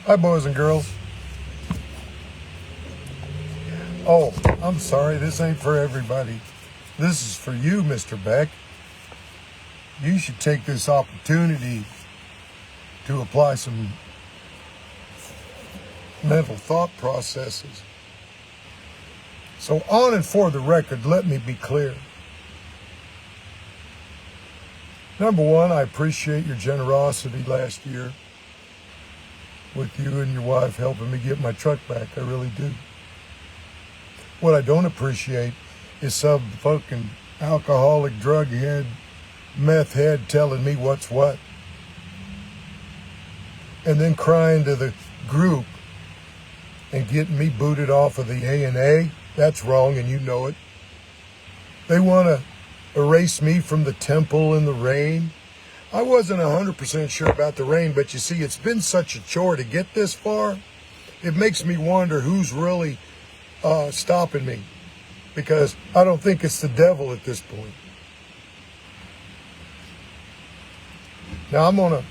Hi, boys and girls. Oh, I'm sorry, this ain't for everybody. This is for you, Mr. Beck. You should take this opportunity to apply some mental thought processes. So on and for the record, let me be clear. Number one, I appreciate your generosity last year with you and your wife helping me get my truck back. I really do. What I don't appreciate is some fucking alcoholic, drug head, meth head telling me what's what. And then crying to the group and getting me booted off of the A&A. That's wrong, and you know it. They want to erase me from the temple in the rain. I wasn't 100% sure about the rain, but you see, it's been such a chore to get this far. It makes me wonder who's really stopping me, because I don't think it's the devil at this point. Now, I'm going to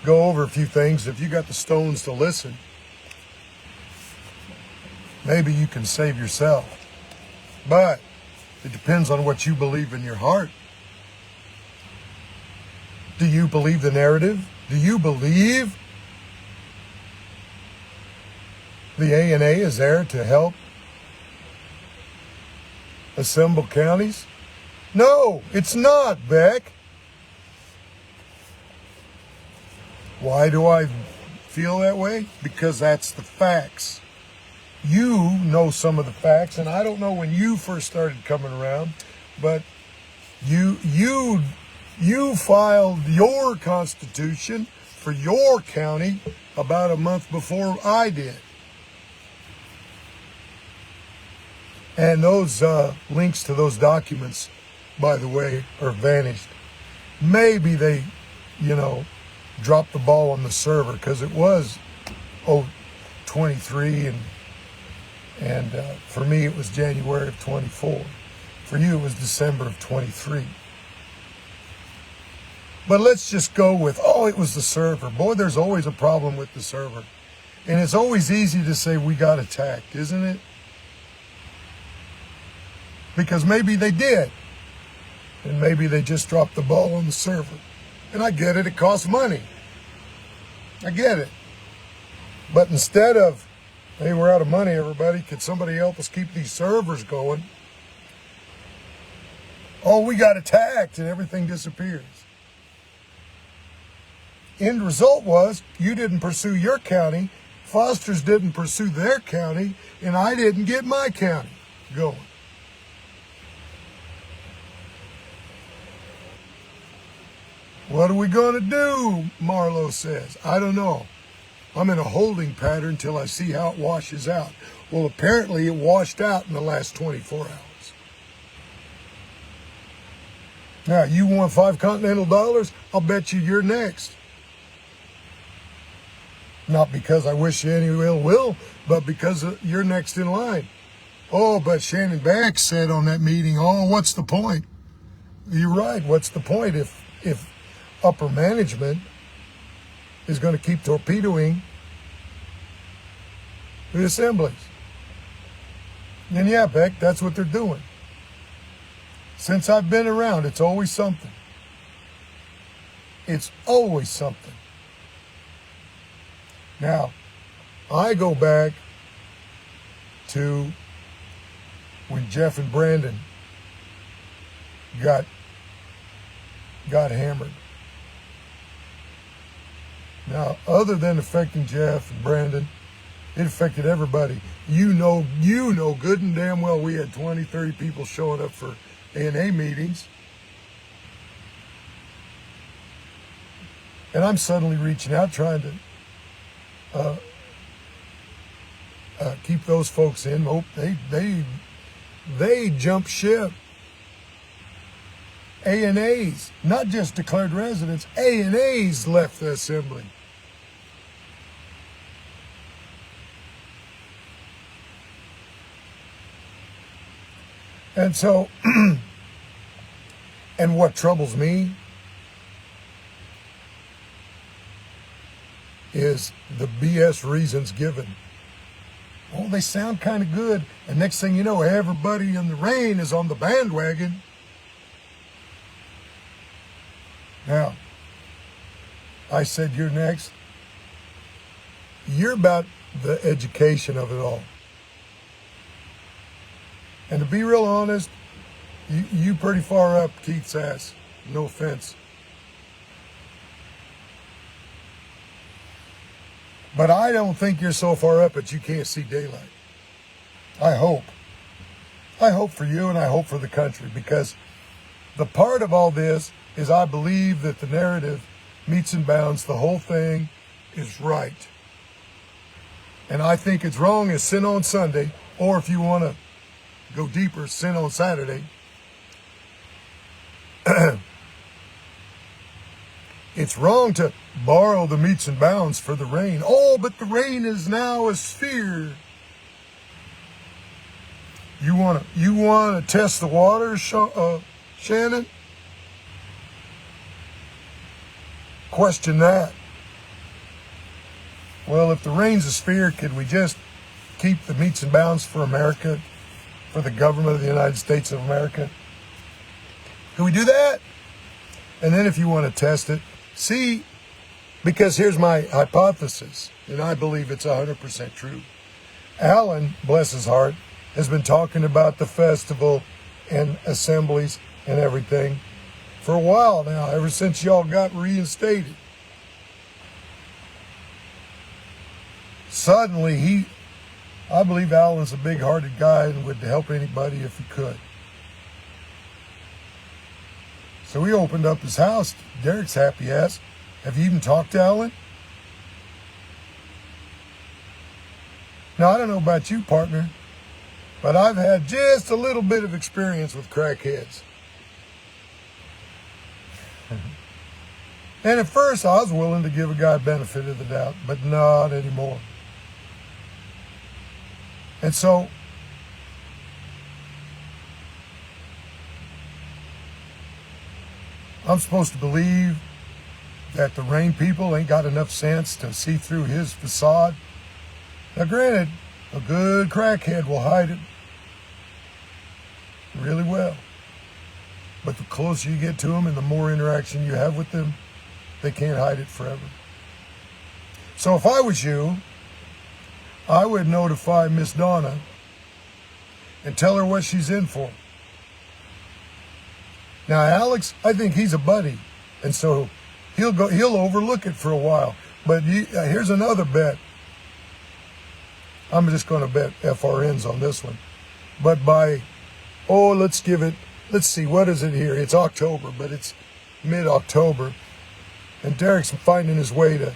go over a few things. If you got the stones to listen, maybe you can save yourself. But it depends on what you believe in your heart. Do you believe the narrative? Do you believe the A&A is there to help assemble counties? No, it's not, Beck. Why do I feel that way? Because that's the facts. You know some of the facts, and I don't know when you first started coming around, but you filed your constitution for your county about a month before I did. And those links to those documents, by the way, are vanished. Maybe they, dropped the ball on the server, because it was 23, and for me it was January of 24. For you it was December of 23. But let's just go with, it was the server. Boy, there's always a problem with the server. And it's always easy to say we got attacked, isn't it? Because maybe they did. And maybe they just dropped the ball on the server. And I get it costs money. I get it. But instead of, hey, we're out of money, everybody, could somebody help us keep these servers going? We got attacked, and everything disappears. End result was, you didn't pursue your county, Foster's didn't pursue their county, and I didn't get my county going. What are we going to do, Marlowe says. I don't know. I'm in a holding pattern until I see how it washes out. Well, apparently it washed out in the last 24 hours. Now, you want $5 Continental? I'll bet you're next. Not because I wish you any ill will, but because you're next in line. But Shannon Beck said on that meeting, what's the point? You're right, what's the point if upper management is going to keep torpedoing the assemblies? And yeah, Beck, that's what they're doing. Since I've been around, it's always something. It's always something. Now, I go back to when Jeff and Brandon got hammered. Now, other than affecting Jeff and Brandon, it affected everybody. You know good and damn well we had 20, 30 people showing up for A&A meetings. And I'm suddenly reaching out trying to keep those folks in. They jump ship. A&As, not just declared residents, A&As left the assembly. And so, and what troubles me is the BS reasons given. Oh, they sound kind of good. And next thing you know, everybody in the rain is on the bandwagon. Now, I said you're next. You're about the education of it all. And to be real honest, you pretty far up Keith's ass. No offense. But I don't think you're so far up that you can't see daylight. I hope. I hope for you and I hope for the country, because the part of all this is I believe that the narrative meets and bounds. The whole thing is right. And I think it's wrong as sin on Sunday, or if you want to go deeper, sin on Saturday. It's wrong to borrow the meets and bounds for the rain. Oh, but the rain is now a sphere. You want to test the waters, Shannon? Question that. Well, if the rain's a sphere, could we just keep the meets and bounds for America, for the government of the United States of America? Can we do that? And then if you want to test it, see, because here's my hypothesis, and I believe it's 100% true. Alan, bless his heart, has been talking about the festival and assemblies and everything for a while now, ever since y'all got reinstated. Suddenly, I believe Alan's a big-hearted guy and would help anybody if he could. So he opened up his house. Derek's happy ass. Have you even talked to Alan? Now, I don't know about you, partner, but I've had just a little bit of experience with crackheads. And at first, I was willing to give a guy benefit of the doubt, but not anymore. And so, I'm supposed to believe that the rain people ain't got enough sense to see through his facade. Now, granted, a good crackhead will hide it really well. But the closer you get to them and the more interaction you have with them, they can't hide it forever. So if I was you, I would notify Miss Donna and tell her what she's in for. Now, Alex, I think he's a buddy, and so he'll overlook it for a while. But here's another bet. I'm just going to bet FRNs on this one. But let's see, what is it here? It's October, but it's mid-October. And Derek's finding his way to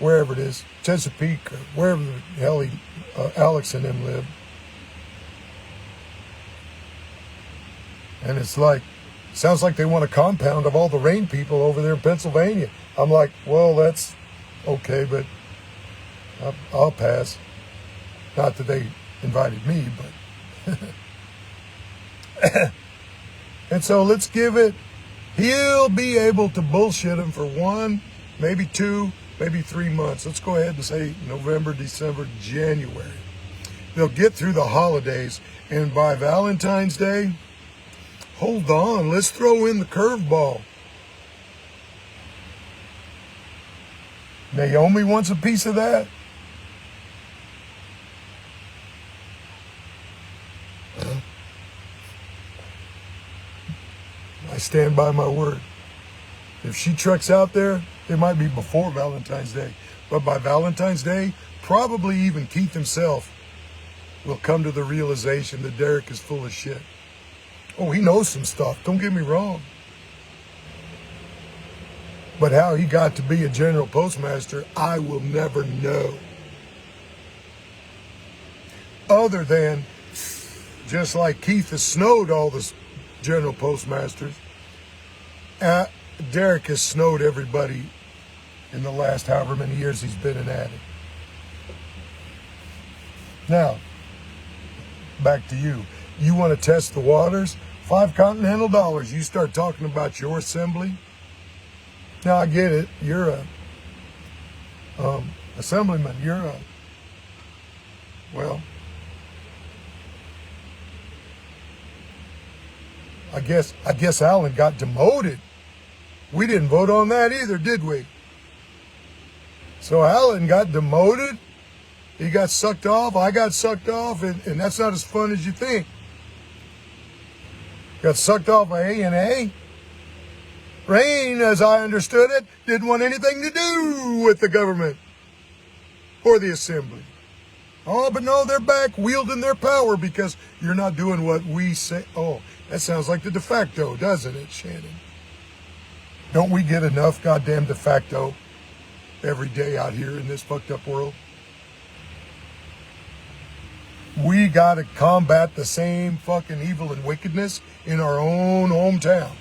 wherever it is, Chesapeake, or wherever the hell Alex and him live. And it's like, sounds like they want a compound of all the rain people over there in Pennsylvania. I'm like, well, that's okay, but I'll pass. Not that they invited me, but. And so let's give it, he'll be able to bullshit him for 1, maybe 2, maybe 3 months. Let's go ahead and say November, December, January. They'll get through the holidays, and by Valentine's Day, hold on, let's throw in the curveball. Naomi wants a piece of that. I stand by my word. If she trucks out there, it might be before Valentine's Day. But by Valentine's Day, probably even Keith himself will come to the realization that Derek is full of shit. Oh, he knows some stuff, don't get me wrong. But how he got to be a general postmaster, I will never know. Other than, just like Keith has snowed all the general postmasters, Derek has snowed everybody in the last however many years he's been an addict. Now, back to you. You want to test the waters? $5 you start talking about your assembly. Now, I get it. You're Assemblyman, well, I guess Alan got demoted. We didn't vote on that either, did we? So Alan got demoted. He got sucked off. I got sucked off, and that's not as fun as you think. Got sucked off by A&A. Rain, as I understood it, didn't want anything to do with the government or the assembly. Oh, but no, they're back wielding their power because you're not doing what we say. Oh, that sounds like the de facto, doesn't it, Shannon? Don't we get enough goddamn de facto every day out here in this fucked up world? We got to combat the same fucking evil and wickedness in our own hometown.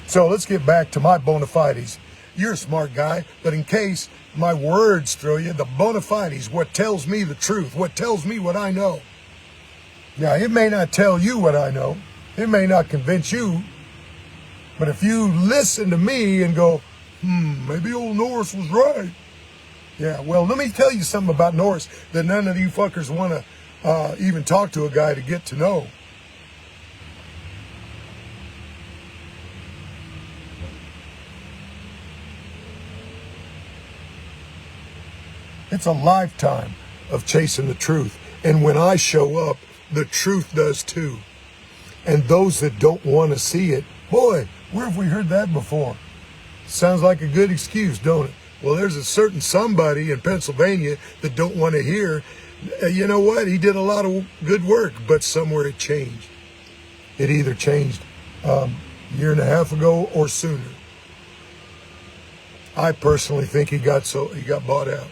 So let's get back to my bona fides. You're a smart guy, but in case my words throw you, the bona fides, what tells me the truth, what tells me what I know. Now, it may not tell you what I know. It may not convince you. But if you listen to me and go, maybe old Norris was right. Yeah, well, let me tell you something about Norris that none of you fuckers want to even talk to a guy to get to know. It's a lifetime of chasing the truth. And when I show up, the truth does too. And those that don't want to see it, boy, where have we heard that before? Sounds like a good excuse, don't it? Well, there's a certain somebody in Pennsylvania that don't want to hear. You know what? He did a lot of good work, but somewhere it changed. It either changed a year and a half ago or sooner. I personally think he got bought out.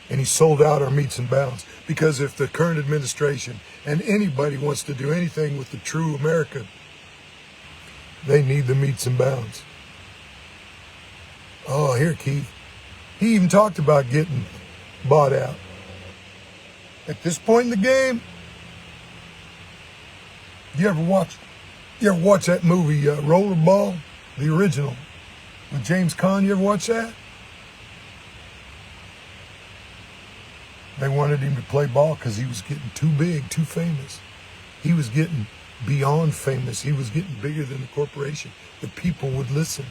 And he sold out our meets and bounds. Because if the current administration and anybody wants to do anything with the true America, they need the meets and bounds. Oh, here, Keith. He even talked about getting bought out. At this point in the game, you ever watch that movie Rollerball, the original, with James Caan? You ever watch that? They wanted him to play ball because he was getting too big, too famous. He was getting beyond famous. He was getting bigger than the corporation. The people would listen.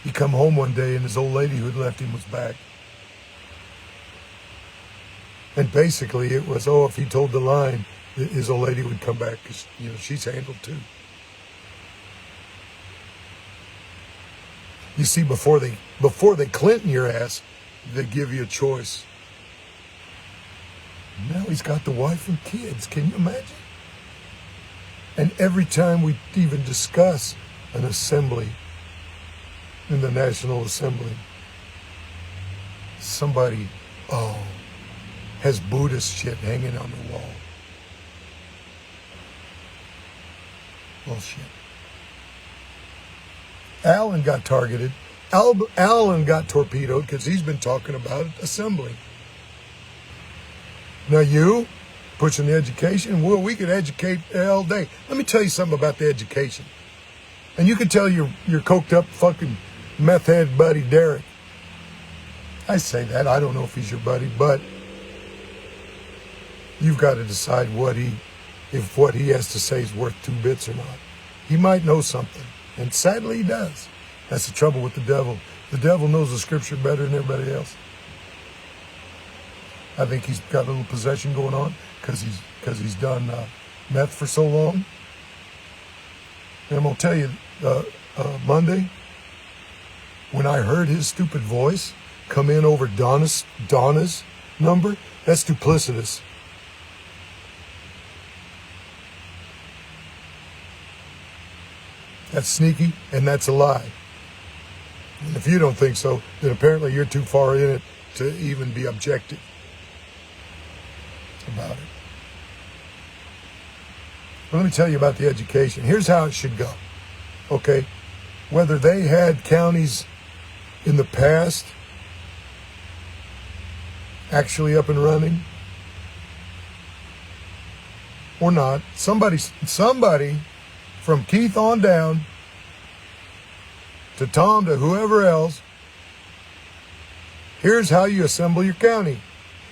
He come home one day and his old lady who had left him was back. And basically it was, if he told the line, his old lady would come back because, she's handled too. You see, before they Clinton your ass, they give you a choice. Now he's got the wife and kids. Can you imagine? And every time we even discuss an assembly in the National Assembly, somebody, has Buddhist shit hanging on the wall. Bullshit. Alan got targeted. Alan got torpedoed because he's been talking about assembling. Now you, pushing the education, well, we could educate all day. Let me tell you something about the education. And you can tell your coked up fucking meth head buddy Derek. I say that, I don't know if he's your buddy, but you've got to decide if what he has to say is worth 2 bits or not. He might know something, and sadly he does. That's the trouble with the devil. The devil knows the scripture better than everybody else. I think he's got a little possession going on because he's done meth for so long. And I'm going to tell you, Monday, when I heard his stupid voice come in over Donna's number, that's duplicitous. That's sneaky, and that's a lie. And if you don't think so, then apparently you're too far in it to even be objective about it. But let me tell you about the education. Here's how it should go. Okay? Whether they had counties in the past actually up and running or not, somebody from Keith on down to Tom, to whoever else, here's how you assemble your county.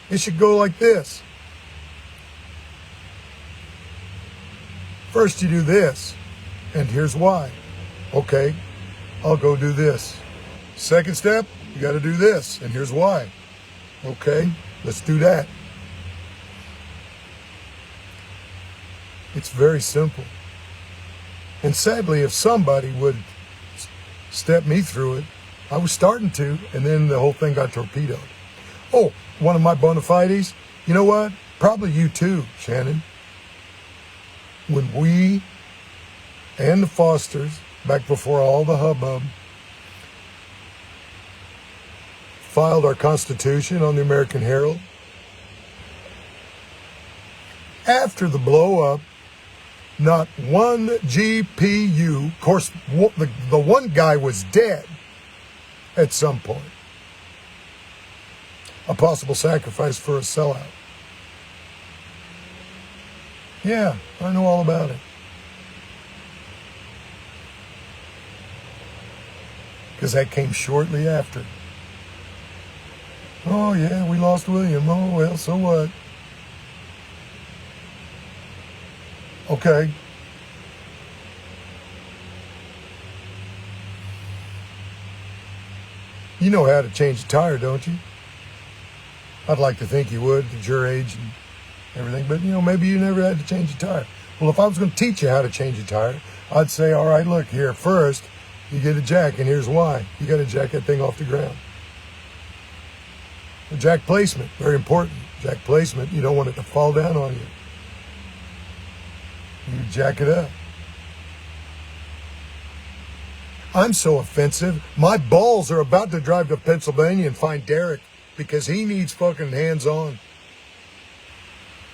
It should go like this. First you do this, and here's why. Okay, I'll go do this. Second step, you got to do this, and here's why. Okay, let's do that. It's very simple. And sadly, if somebody would step me through it, I was starting to, and then the whole thing got torpedoed. Oh, one of my bona fides, you know what? Probably you too, Shannon. When we and the Fosters, back before all the hubbub, filed our Constitution on the American Herald, after the blow up, not one GPU, of course, the one guy was dead at some point. A possible sacrifice for a sellout. Yeah, I know all about it. Because that came shortly after. Oh yeah, we lost William. Oh well, so what? Okay. You know how to change a tire, don't you? I'd like to think you would at your age and everything, but maybe you never had to change a tire. Well, if I was going to teach you how to change a tire, I'd say, all right, look here, first, you get a jack, and here's why. You got to jack that thing off the ground. The jack placement, very important. Jack placement, you don't want it to fall down on you. You jack it up. I'm so offensive. My balls are about to drive to Pennsylvania and find Derek because he needs fucking hands-on.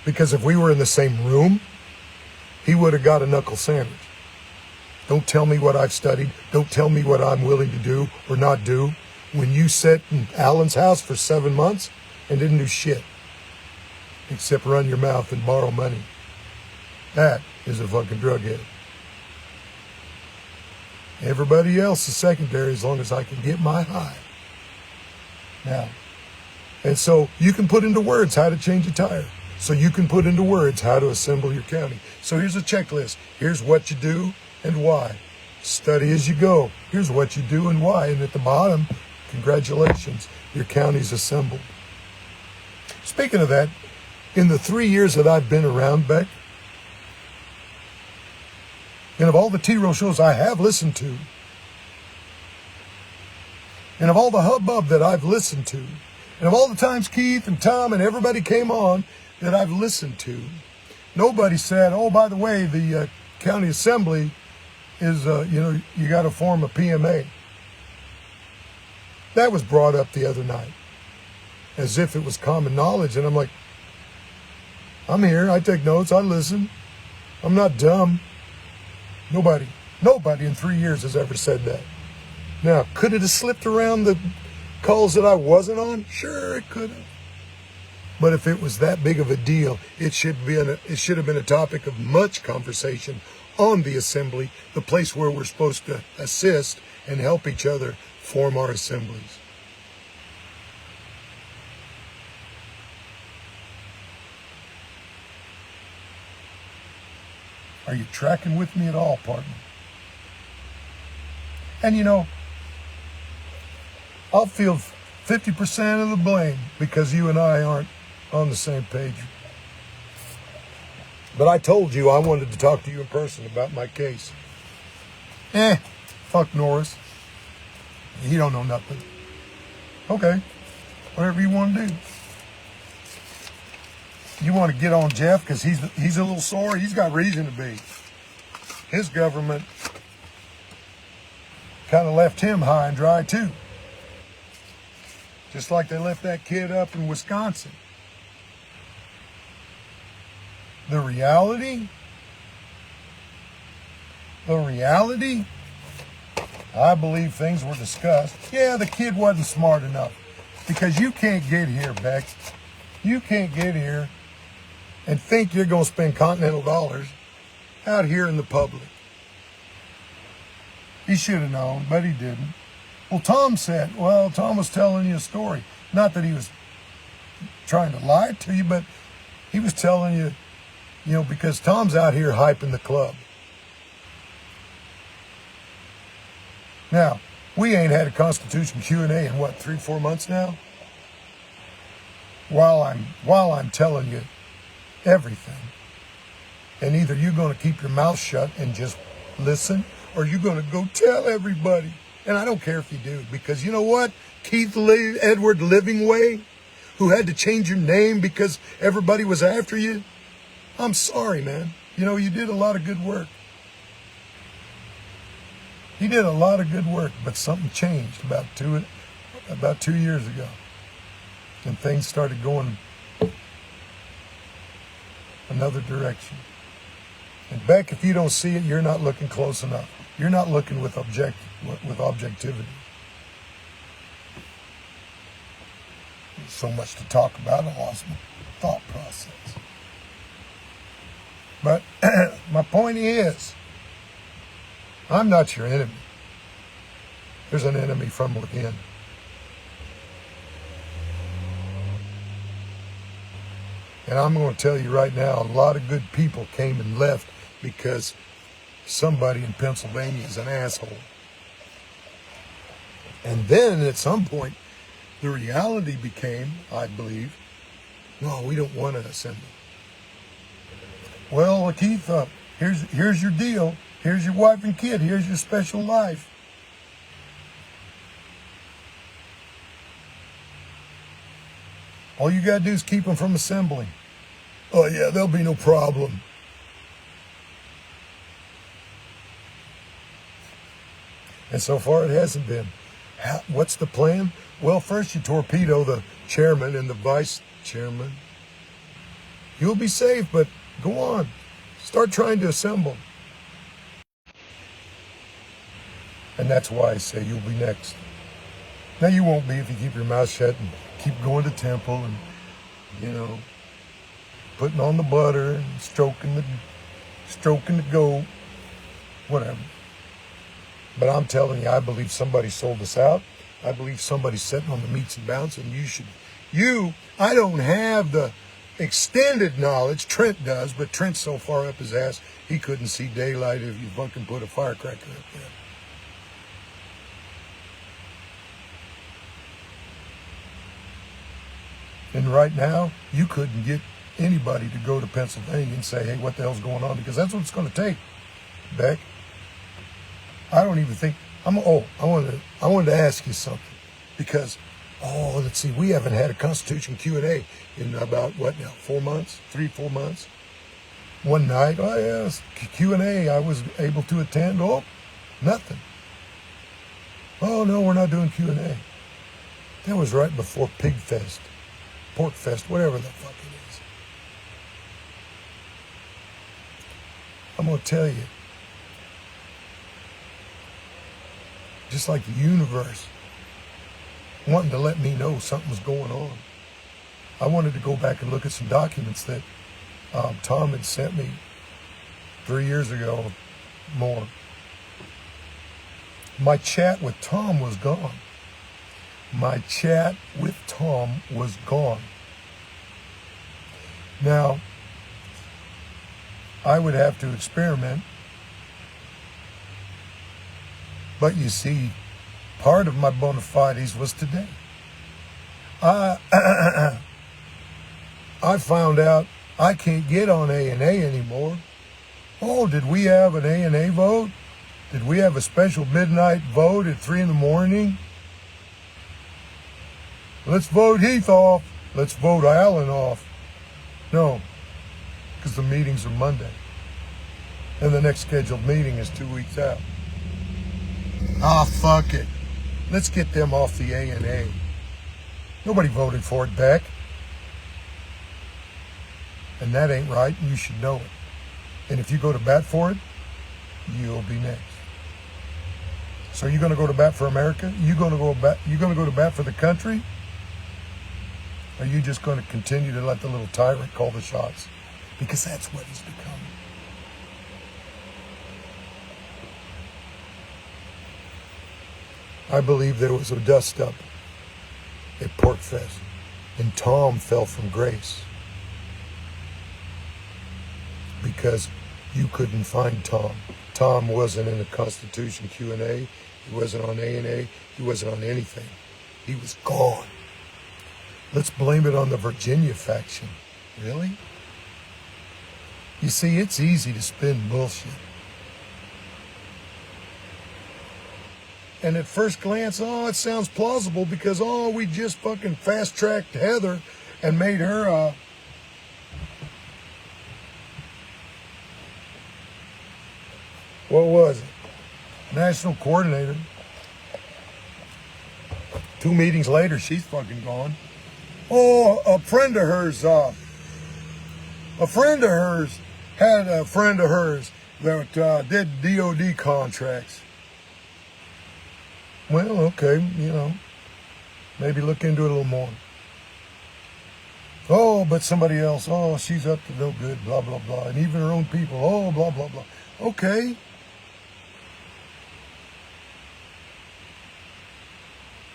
Because if we were in the same room, he would have got a knuckle sandwich. Don't tell me what I've studied. Don't tell me what I'm willing to do or not do. When you sat in Alan's house for 7 months and didn't do shit except run your mouth and borrow money. That is a fucking drug head. Everybody else is secondary as long as I can get my high. Now, and so you can put into words how to change a tire. So you can put into words how to assemble your county. So here's a checklist. Here's what you do and why. Study as you go. Here's what you do and why. And at the bottom, congratulations, your county's assembled. Speaking of that, in the 3 years that I've been around, Beck, and of all the T-Row shows I have listened to, and of all the hubbub that I've listened to, and of all the times Keith and Tom and everybody came on that I've listened to, nobody said, oh, by the way, the county assembly is, you got to form a PMA. That was brought up the other night as if it was common knowledge. And I'm like, I'm here. I take notes. I listen. I'm not dumb. Nobody in 3 years has ever said that. Now, could it have slipped around the calls that I wasn't on? Sure, it could have. But if it was that big of a deal, it should have been a topic of much conversation on the assembly, the place where we're supposed to assist and help each other form our assemblies. Are you tracking with me at all, partner? And I'll feel 50% of the blame because you and I aren't on the same page. But I told you I wanted to talk to you in person about my case. Fuck Norris. He don't know nothing. Okay, whatever you want to do. You want to get on Jeff because he's a little sore? He's got reason to be. His government kind of left him high and dry too. Just like they left that kid up in Wisconsin. The reality, I believe things were discussed. Yeah, the kid wasn't smart enough. Because you can't get here, Beck. You can't get here and think you're going to spend Continental dollars out here in the public. He should have known, but he didn't. Well, Tom said, well, Tom was telling you a story. Not that he was trying to lie to you, but he was telling you, because Tom's out here hyping the club. Now, we ain't had a Constitution Q&A in what, 3-4 months now? While I'm telling you everything. And either you're going to keep your mouth shut and just listen, or you're going to go tell everybody. And I don't care if you do, because you know what? Edward Livingway, who had to change your name because everybody was after you. I'm sorry, man. You did a lot of good work. He did a lot of good work, but something changed about 2 years ago. And things started going another direction. And Beck, if you don't see it, you're not looking close enough. You're not looking with objectivity. There's so much to talk about, I lost my thought process. But my point is, I'm not your enemy. There's an enemy from within. And I'm going to tell you right now, a lot of good people came and left because somebody in Pennsylvania is an asshole. And then at some point, the reality became, I believe, no, we don't want to assemble. Well, Keith, here's your deal. Here's your wife and kid. Here's your special life. All you got to do is keep them from assembling. Oh, yeah, there'll be no problem. And so far it hasn't been. What's the plan? Well, first you torpedo the chairman and the vice chairman. You'll be safe, but go on. Start trying to assemble. And that's why I say you'll be next. Now, you won't be if you keep your mouth shut and keep going to temple and, putting on the butter and stroking the goat, whatever. But I'm telling you, I believe somebody sold us out. I believe somebody's sitting on the meats and bounds, and I don't have the extended knowledge. Trent does, but Trent's so far up his ass, he couldn't see daylight if you fucking put a firecracker up there. And right now, you couldn't get anybody to go to Pennsylvania and say, hey, what the hell's going on? Because that's what it's going to take, Beck. I don't even think, I wanted to ask you something. Because, let's see, we haven't had a Constitution Q&A in about, 4 months? 3-4 months? One night, Q&A, I was able to attend. Nothing. Oh, no, we're not doing Q&A. That was right before Pig Fest. Pork Fest, whatever the fuck it is. I'm going to tell you, just like the universe wanting to let me know something was going on, I wanted to go back and look at some documents that Tom had sent me 3 years ago, more. My chat with Tom was gone. My chat with Tom was gone. Now, I would have to experiment. But you see, part of my bona fides was today. I found out I can't get on A&A anymore. Oh, did we have an A&A vote? Did we have a special midnight vote at 3 a.m? Let's vote Heath off. Let's vote Allen off. No, because the meetings are Monday. And the next scheduled meeting is 2 weeks out. Fuck it. Let's get them off the A&A. Nobody voted for it, Beck. And that ain't right, and you should know it. And if you go to bat for it, you'll be next. So you're going to go to bat for America? You're going to go to bat for the country? Or are you just going to continue to let the little tyrant call the shots? Because that's what he's become. I believe there was a dust up at Porkfest, and Tom fell from grace because you couldn't find Tom. Tom wasn't in the Constitution Q&A. He wasn't on A&A. He wasn't on anything. He was gone. Let's blame it on the Virginia faction. Really? You see, it's easy to spin bullshit. And at first glance, oh, it sounds plausible because, oh, we just fucking fast-tracked Heather and made her what was it? National coordinator. 2 meetings later, she's fucking gone. Oh, a friend of hers had a friend of hers that did DOD contracts. Well, okay, maybe look into it a little more. Oh, but somebody else, oh, she's up to no good, blah, blah, blah. And even her own people, oh, blah, blah, blah. Okay.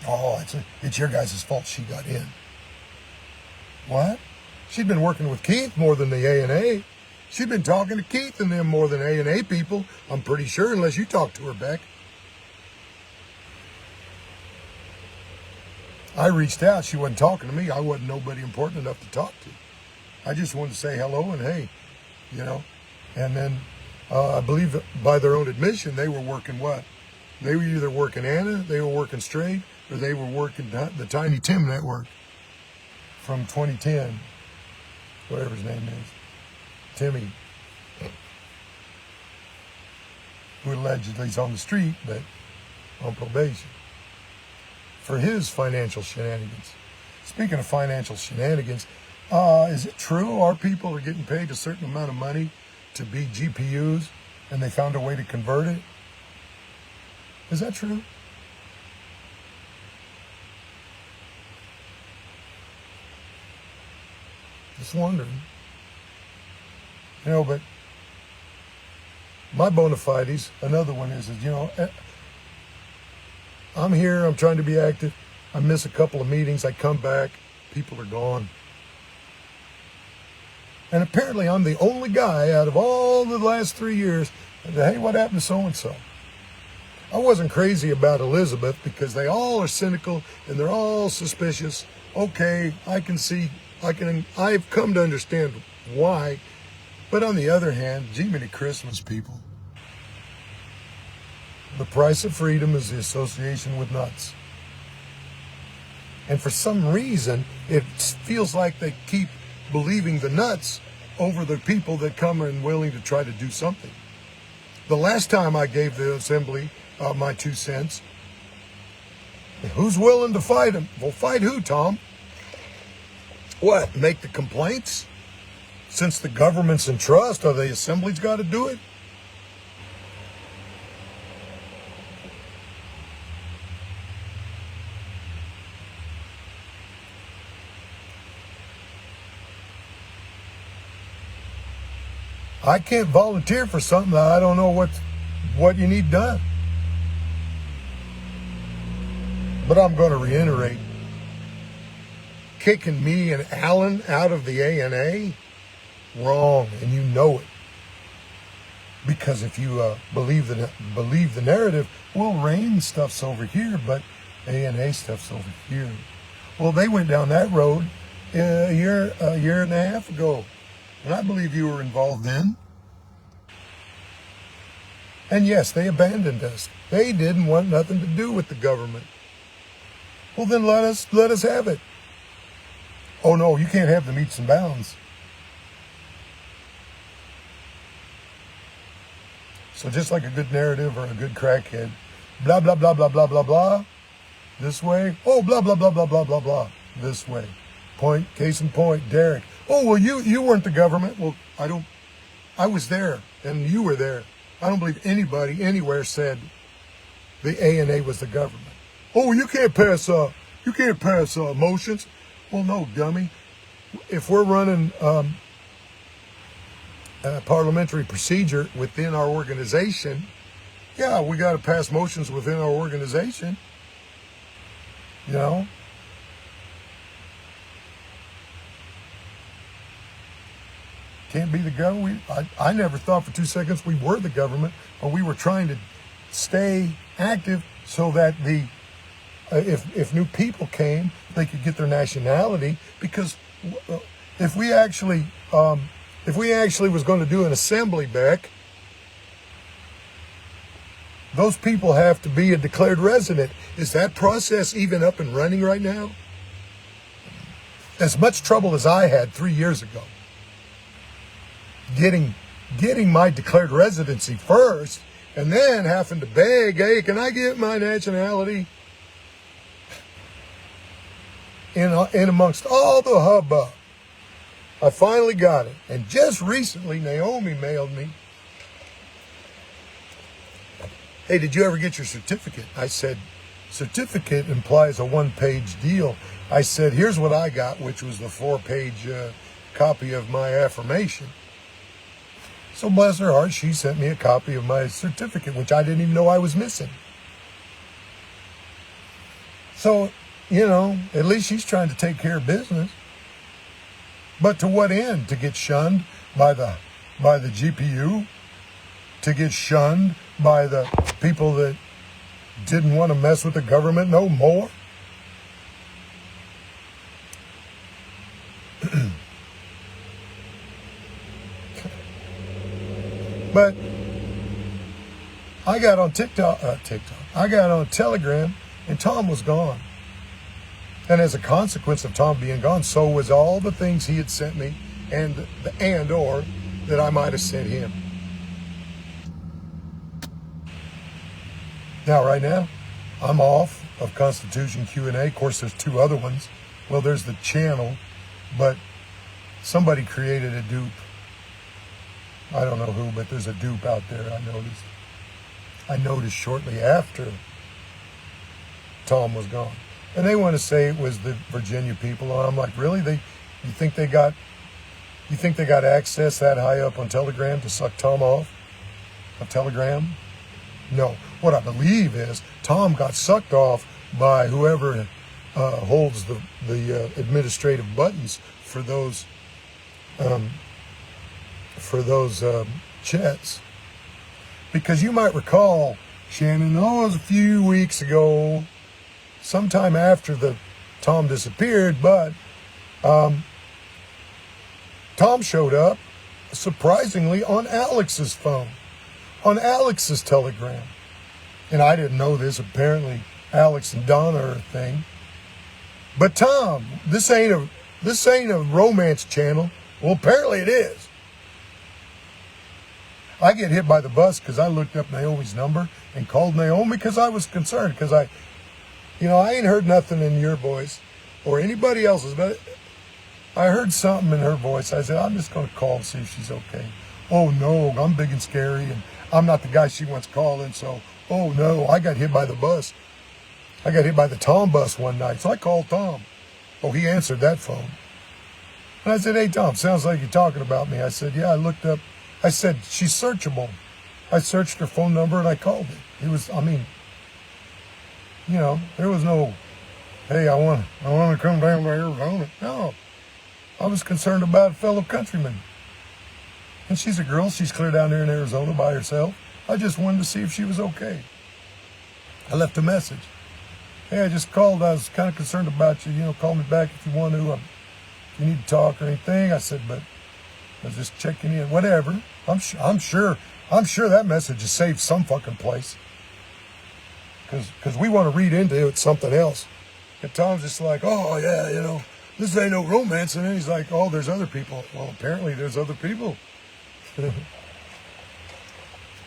Oh, it's your guys' fault she got in. What? She'd been working with Keith more than the A&A. She'd been talking to Keith and them more than A&A people, I'm pretty sure, unless you talked to her, Beck. I reached out. She wasn't talking to me. I wasn't nobody important enough to talk to. I just wanted to say hello and hey, And then I believe by their own admission, they were working what? They were either working Anna, they were working Straight, or they were working the Tiny Tim Network from 2010, whatever his name is, Timmy, who allegedly is on the street, but on probation for his financial shenanigans. Speaking of financial shenanigans, is it true our people are getting paid a certain amount of money to be GPUs and they found a way to convert it? Is that true? Just wondering. But my bona fides, another one is, I'm here, I'm trying to be active. I miss a couple of meetings, I come back, people are gone. And apparently I'm the only guy out of all the last 3 years that, hey, what happened to so-and-so? I wasn't crazy about Elizabeth because they all are cynical and they're all suspicious. Okay, I've come to understand why. But on the other hand, gee, many Christmas people. The price of freedom is the association with nuts. And for some reason, it feels like they keep believing the nuts over the people that come and willing to try to do something. The last time I gave the assembly my 2 cents, who's willing to fight them? Well, fight who, Tom? What, make the complaints? Since the government's in trust, are the assembly's got to do it? I can't volunteer for something that I don't know what you need done. But I'm going to reiterate, kicking me and Alan out of the A&A, wrong, and you know it. Because if you believe the narrative, well, RAIN stuff's over here, but A&A stuff's over here. Well, they went down that road a year and a half ago, and I believe you were involved then. And yes, they abandoned us. They didn't want nothing to do with the government. Well, then let us have it. Oh no, you can't have the meets and bounds. So just like a good narrative or a good crackhead, blah, blah, blah, blah, blah, blah, blah, this way. Oh, blah, blah, blah, blah, blah, blah, blah, this way. Case in point, Derek. Oh, well, you weren't the government. Well, I was there and you were there. I don't believe anybody anywhere said the A&A was the government. Oh, you can't pass motions. Well, no, dummy. If we're running parliamentary procedure within our organization, yeah, we got to pass motions within our organization. you know? Can't be the government. I never thought for 2 seconds we were the government, or we were trying to stay active so that if new people came, they could get their nationality. Because if we actually was going to do an assembly, Beck, those people have to be a declared resident. Is that process even up and running right now? As much trouble as I had 3 years ago getting my declared residency first, and then having to beg, hey, can I get my nationality? In amongst all the hubbub, I finally got it. And just recently, Naomi mailed me, hey, did you ever get your certificate? I said, certificate implies a 1-page deal. I said, here's what I got, which was the 4-page copy of my affirmation. So bless her heart, she sent me a copy of my certificate, which I didn't even know I was missing. So, you know, at least she's trying to take care of business. But to what end? To get shunned by the GPU? To get shunned by the people that didn't want to mess with the government no more? But I got on I got on Telegram, and Tom was gone. And as a consequence of Tom being gone, so was all the things he had sent me or that I might have sent him. Now, right now, I'm off of Constitution Q&A. Of course, there's 2 other ones. Well, there's the channel, but somebody created a dupe. I don't know who, but there's a dupe out there, I noticed shortly after Tom was gone. And they want to say it was the Virginia people. And I'm like, really? You think they got access that high up on Telegram to suck Tom off of Telegram? No. What I believe is Tom got sucked off by whoever holds the administrative buttons for those chats. Because you might recall, Shannon, it was a few weeks ago, sometime after Tom disappeared, but Tom showed up, surprisingly, on Alex's phone, on Alex's Telegram. And I didn't know this. Apparently, Alex and Donna are a thing. But Tom, this ain't a romance channel. Well, apparently it is. I get hit by the bus because I looked up Naomi's number and called Naomi because I was concerned, because I ain't heard nothing in your voice or anybody else's, but I heard something in her voice. I said, I'm just going to call and see if she's okay. Oh, no, I'm big and scary, and I'm not the guy she wants calling, so, oh, no, I got hit by the bus. I got hit by the Tom bus one night, so I called Tom. Oh, he answered that phone. And I said, hey, Tom, sounds like you're talking about me. I said, yeah, I looked up. I said, she's searchable. I searched her phone number and I called it. It was, there was no, hey, I want to come down to Arizona. No, I was concerned about a fellow countryman. And she's a girl. She's clear down there in Arizona by herself. I just wanted to see if she was okay. I left a message. Hey, I just called. I was kind of concerned about you. Call me back if you want to. If you need to talk or anything. I said, but I was just checking in. Whatever. I'm sure that message is saved some fucking place. Because we want to read into it something else. And Tom's just like, oh, yeah, this ain't no romance. And then he's like, oh, there's other people. Well, apparently there's other people.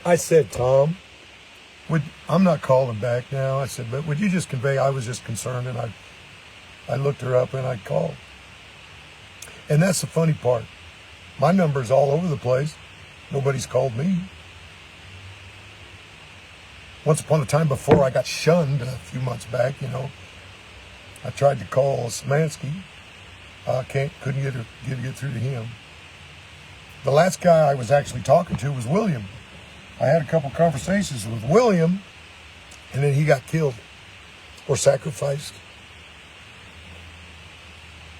I said, Tom, I'm not calling back now. I said, but would you just convey I was just concerned, and I looked her up and I called. And that's the funny part. My number's all over the place. Nobody's called me. Once upon a time before I got shunned a few months back, I tried to call Szymanski. Couldn't get through to him. The last guy I was actually talking to was William. I had a couple conversations with William, and then he got killed or sacrificed.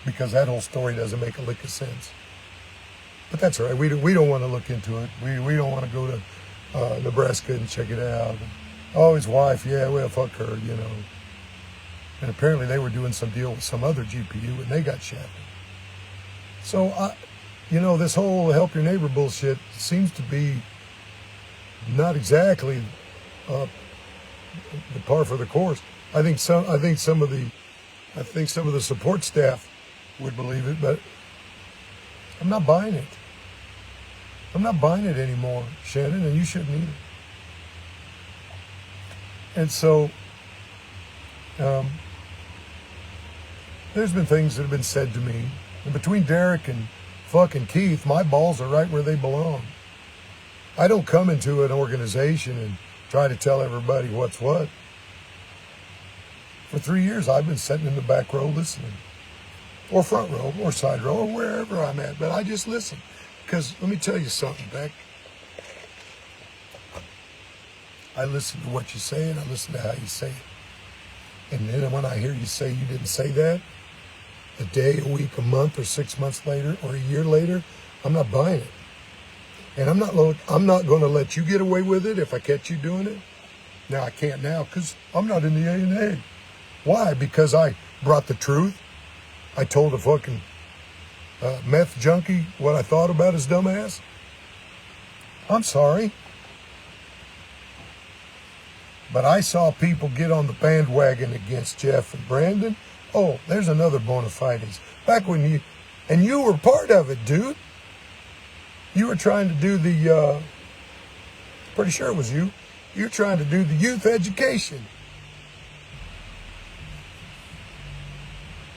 because that whole story doesn't make a lick of sense. But that's all right. We don't want to look into it. We don't want to go to Nebraska and check it out. Oh, his wife, yeah, well, fuck her, you know. And apparently they were doing some deal with some other GPU and they got shafted. So, this whole help your neighbor bullshit seems to be not exactly the par for the course. I think some of the support staff would believe it, but I'm not buying it. I'm not buying it anymore, Shannon, and you shouldn't either. And so, there's been things that have been said to me. And between Derek and fucking Keith, my balls are right where they belong. I don't come into an organization and try to tell everybody what's what. For 3 years, I've been sitting in the back row listening. Or front row, or side row, or wherever I'm at. But I just listen. Because let me tell you something, Beck. I listen to what you say, and I listen to how you say it. And then when I hear you say you didn't say that, a day, a week, a month, or 6 months later, or a year later, I'm not buying it. And I'm not going to let you get away with it if I catch you doing it. Now, I can't now because I'm not in the A&A. Why? Because I brought the truth. I told a fucking meth junkie what I thought about his dumb ass. I'm sorry. But I saw people get on the bandwagon against Jeff and Brandon. Oh, there's another bona fides. Back when you were part of it, dude. You were trying to do the, pretty sure it was you. You're trying to do the youth education.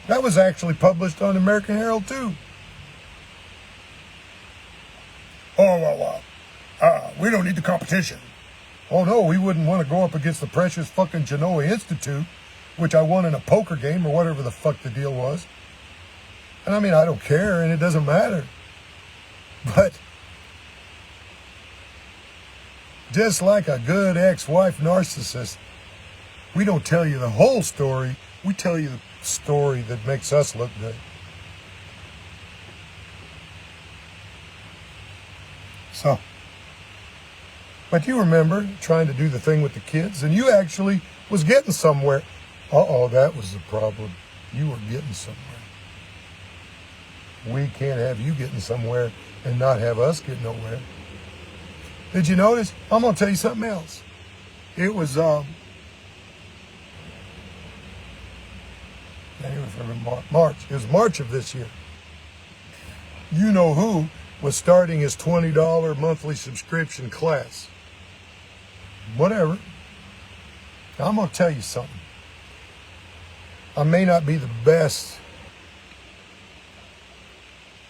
That was actually published on American Herald too. Oh, well, we don't need the competition. Oh no, we wouldn't want to go up against the precious fucking Genoa Institute, which I won in a poker game or whatever the fuck the deal was. And I mean, I don't care and it doesn't matter. But just like a good ex-wife narcissist, we don't tell you the whole story. We tell you the story that makes us look good. So, but you remember trying to do the thing with the kids, and you actually was getting somewhere. Uh-oh, that was the problem. You were getting somewhere. We can't have you getting somewhere and not have us get nowhere. Did you notice? I'm going to tell you something else. It was, January, February, March. It was March of this year. You know who was starting his $20 monthly subscription class. Whatever. Now, I'm going to tell you something. I may not be the best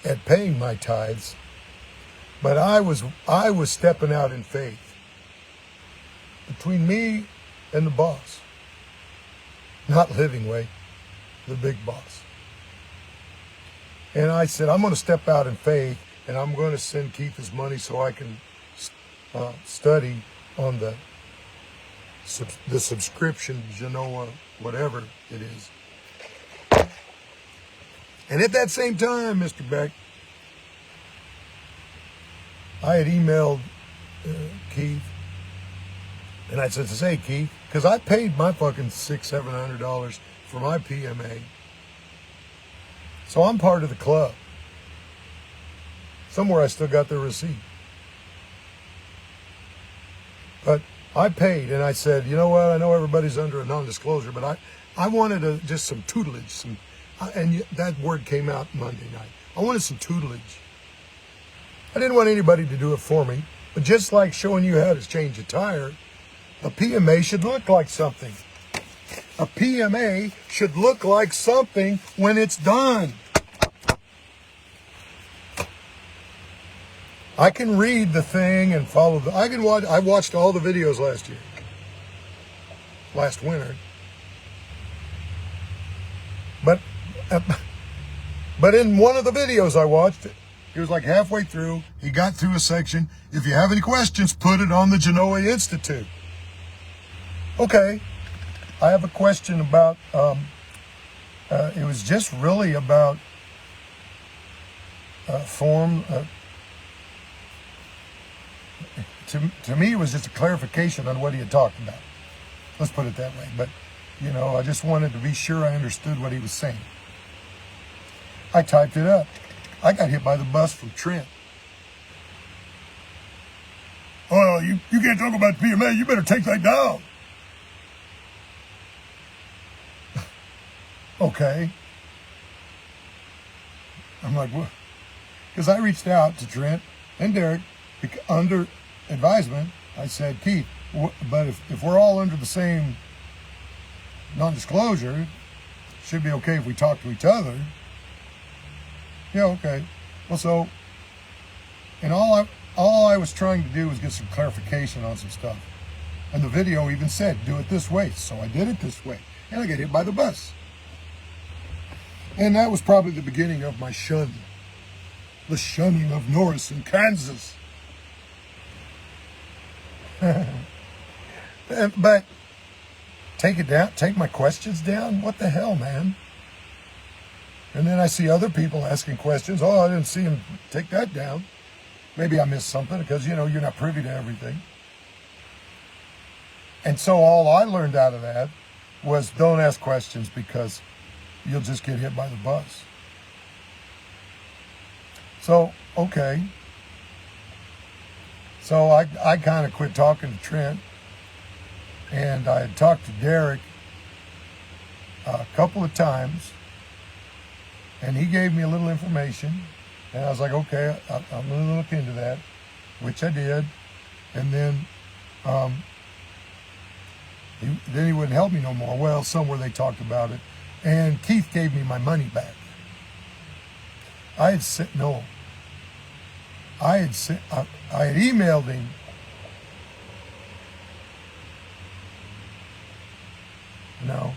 at paying my tithes, but I was stepping out in faith between me and the boss. Not Livingway, the big boss. And I said, I'm going to step out in faith, and I'm going to send Keith his money so I can study on the subscription, Genoa, whatever it is. And at that same time, Mr. Beck, I had emailed Keith, and I said, hey, Keith, because I paid my fucking $600-700 for my PMA. So I'm part of the club. Somewhere I still got the receipt. But I paid, and I said, you know what, I know everybody's under a non-disclosure, but I wanted just some tutelage, and that word came out Monday night. I wanted some tutelage. I didn't want anybody to do it for me, but just like showing you how to change a tire, a PMA should look like something. A PMA should look like something when it's done. I can read the thing and follow I watched all the videos last winter. But in one of the videos I watched, he was like halfway through, he got through a section, if you have any questions, put it on the Genoa Institute. Okay, I have a question about It was just really about form. To me, it was just a clarification on what he had talked about. Let's put it that way. But, I just wanted to be sure I understood what he was saying. I typed it up. I got hit by the bus from Trent. Oh, you can't talk about PMA. You better take that down. Okay. I'm like, what? Because I reached out to Trent and Derek under advisement. I said, Keith, but if we're all under the same non-disclosure, it should be okay if we talk to each other. Yeah, okay. Well, so, and all I was trying to do was get some clarification on some stuff. And the video even said, do it this way. So I did it this way. And I got hit by the bus. And that was probably the beginning of my shun. The shunning of Norris in Kansas. But take it down, take my questions down? What the hell, man? And then I see other people asking questions. Oh, I didn't see him take that down. Maybe I missed something because, you're not privy to everything. And so all I learned out of that was don't ask questions because you'll just get hit by the bus. So, okay. So I kind of quit talking to Trent. And I had talked to Derek a couple of times. And he gave me a little information. And I was like, okay, I'm going to look into that, which I did. And then he wouldn't help me no more. Well, somewhere they talked about it. And Keith gave me my money back. I had emailed him. No.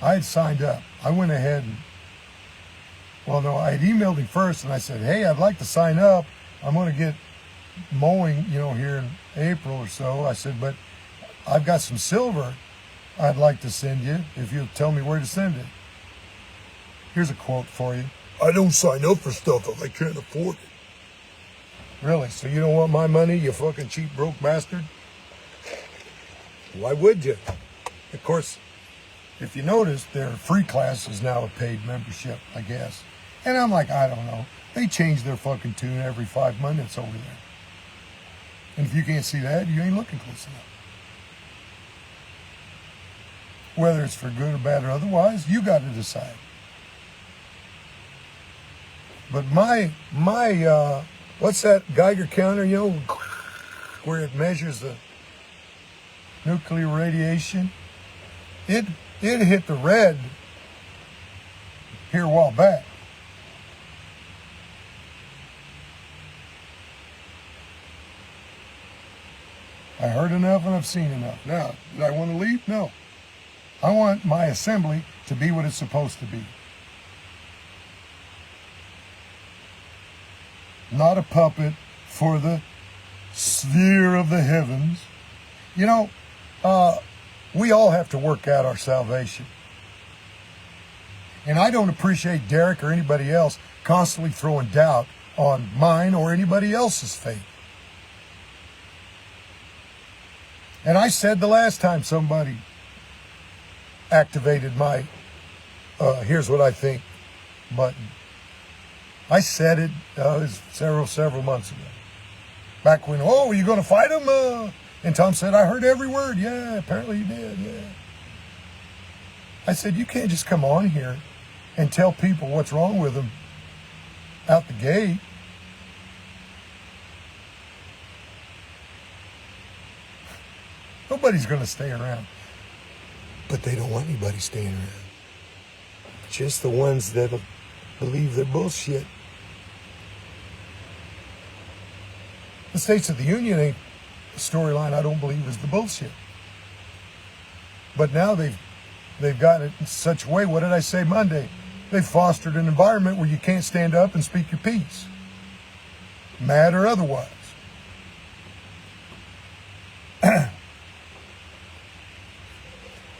I had signed up. I went ahead and, I had emailed him first and I said, hey, I'd like to sign up. I'm going to get mowing, here in April or so. I said, but I've got some silver I'd like to send you if you'll tell me where to send it. Here's a quote for you. I don't sign up for stuff if I can't afford it. Really? So you don't want my money, you fucking cheap, broke bastard? Why would you? Of course, if you notice, their free class is now a paid membership, I guess. And I'm like, I don't know. They change their fucking tune every 5 minutes over there. And if you can't see that, you ain't looking close enough. Whether it's for good or bad or otherwise, you got to decide. But my what's that Geiger counter, where it measures the nuclear radiation? It hit the red here a while back. I heard enough and I've seen enough. Now, do I want to leave? No. I want my assembly to be what it's supposed to be. Not a puppet for the sphere of the heavens. We all have to work out our salvation. And I don't appreciate Derek or anybody else constantly throwing doubt on mine or anybody else's faith. And I said the last time somebody activated my here's what I think button. I said it, was several months ago. Back when, are you going to fight him? And Tom said, I heard every word. Yeah, apparently you did, yeah. I said, you can't just come on here and tell people what's wrong with them out the gate. Nobody's going to stay around. But they don't want anybody staying around. Just the ones that believe they're bullshit. The States of the Union ain't a storyline I don't believe is the bullshit. But now they've got it in such a way, what did I say Monday? They've fostered an environment where you can't stand up and speak your piece. Mad or otherwise.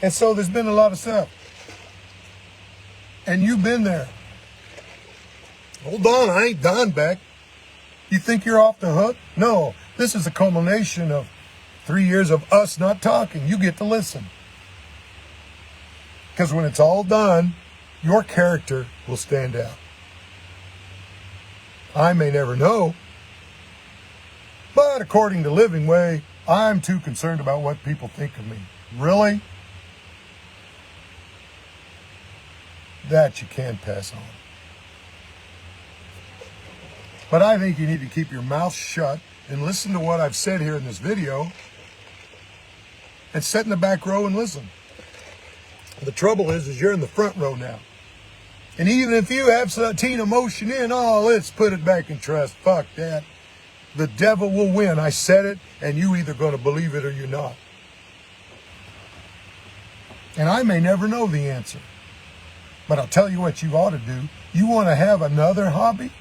And so there's been a lot of stuff. And you've been there. Hold on, I ain't done, Beck. You think you're off the hook? No, this is a culmination of 3 years of us not talking. You get to listen. Because when it's all done, your character will stand out. I may never know, but according to Living Way, I'm too concerned about what people think of me. Really? That you can pass on. But I think you need to keep your mouth shut and listen to what I've said here in this video and sit in the back row and listen. The trouble is you're in the front row now. And even if you have some teen emotion in, oh, let's put it back in trust. Fuck that. The devil will win. I said it, and you either going to believe it or you're not. And I may never know the answer. But I'll tell you what you ought to do. You want to have another hobby?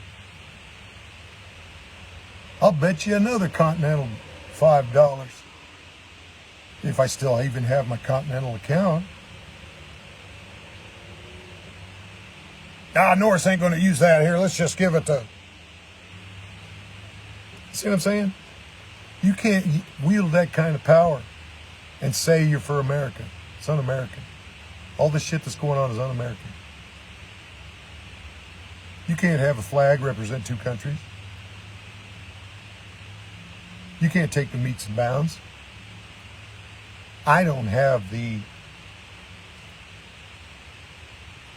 I'll bet you another Continental $5. If I still even have my Continental account. Norris ain't going to use that here. Let's just give it to... See what I'm saying? You can't wield that kind of power and say you're for America. It's un-American. All this shit that's going on is un-American. You can't have a flag represent two countries. You can't take the metes and bounds. I don't have the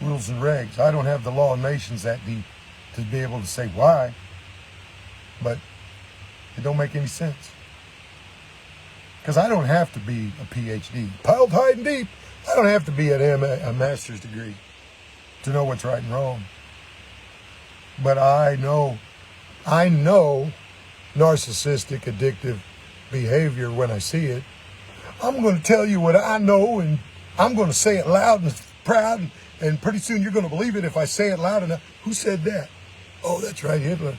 rules and regs. I don't have the law of nations that deep to be able to say why. But it don't make any sense. Because I don't have to be a PhD. Piled high and deep. I don't have to be at a master's degree to know what's right and wrong. But I know narcissistic, addictive behavior when I see it. I'm going to tell you what I know, and I'm going to say it loud and proud, and pretty soon you're going to believe it if I say it loud enough. Who said that? Oh, that's right, Hitler.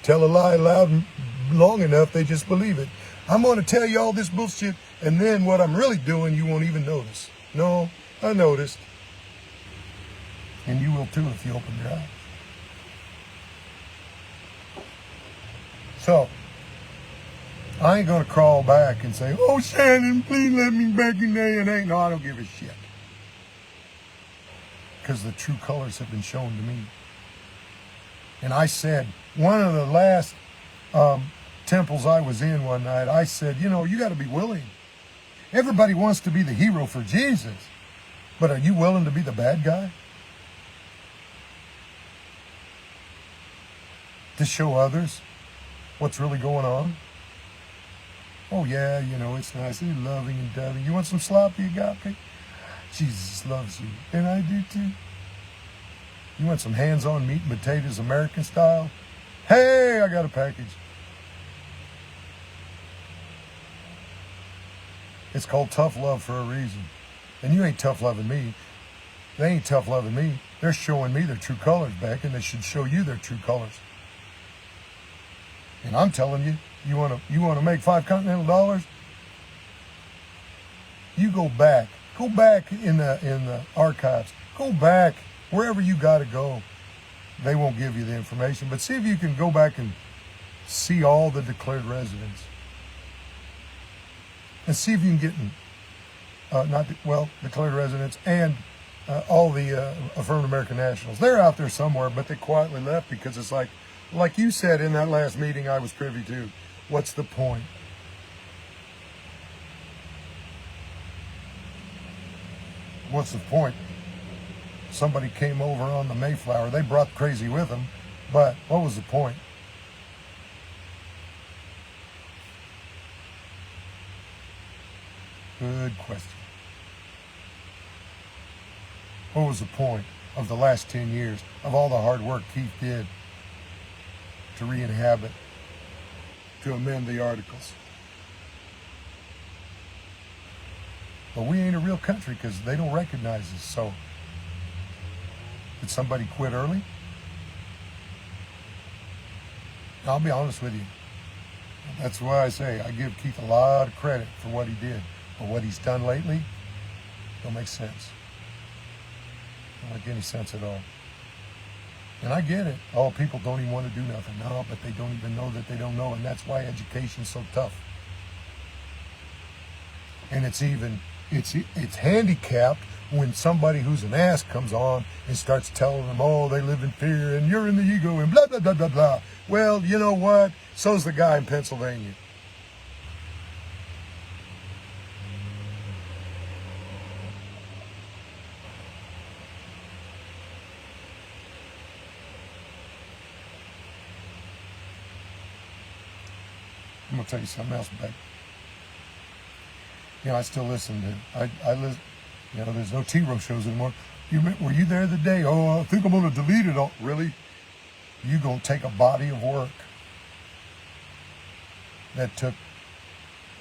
Tell a lie loud and long enough, they just believe it. I'm going to tell you all this bullshit, and then what I'm really doing, you won't even notice. No, I noticed. And you will too if you open your eyes. So, I ain't going to crawl back and say, oh, Shannon, please let me back in A&A. No, I don't give a shit. Because the true colors have been shown to me. And I said, one of the last temples I was in one night, I said, you got to be willing. Everybody wants to be the hero for Jesus. But are you willing to be the bad guy? To show others what's really going on? Oh, yeah, it's nice and loving and dovey. You want some sloppy agape? Jesus loves you, and I do too. You want some hands-on meat and potatoes, American style? Hey, I got a package. It's called tough love for a reason. And you ain't tough loving me. They ain't tough loving me. They're showing me their true colors back, and they should show you their true colors. And I'm telling you, you want to make $5 Continental? You go back in the archives. Go back wherever you got to go. They won't give you the information, but see if you can go back and see all the declared residents, and see if you can get declared residents and all the affirmed American nationals. They're out there somewhere, but they quietly left because it's like you said in that last meeting I was privy to. What's the point? What's the point? Somebody came over on the Mayflower. They brought crazy with them, but what was the point? Good question. What was the point of the last 10 years, of all the hard work Keith did to re-inhabit, to amend the articles? But we ain't a real country because they don't recognize us. So, did somebody quit early? I'll be honest with you. That's why I say I give Keith a lot of credit for what he did. But what he's done lately don't make sense. Don't make any sense at all. And I get it. Oh, people don't even want to do nothing. No, but they don't even know that they don't know. And that's why education's so tough. And it's handicapped when somebody who's an ass comes on and starts telling them, oh, they live in fear and you're in the ego and blah, blah, blah, blah, blah. Well, you know what? So's the guy in Pennsylvania. I'm going to tell you something else, but I still listen to, I listen, there's no T-Row shows anymore. Were you there the day? Oh, I think I'm going to delete it all. Really? You going to take a body of work that took,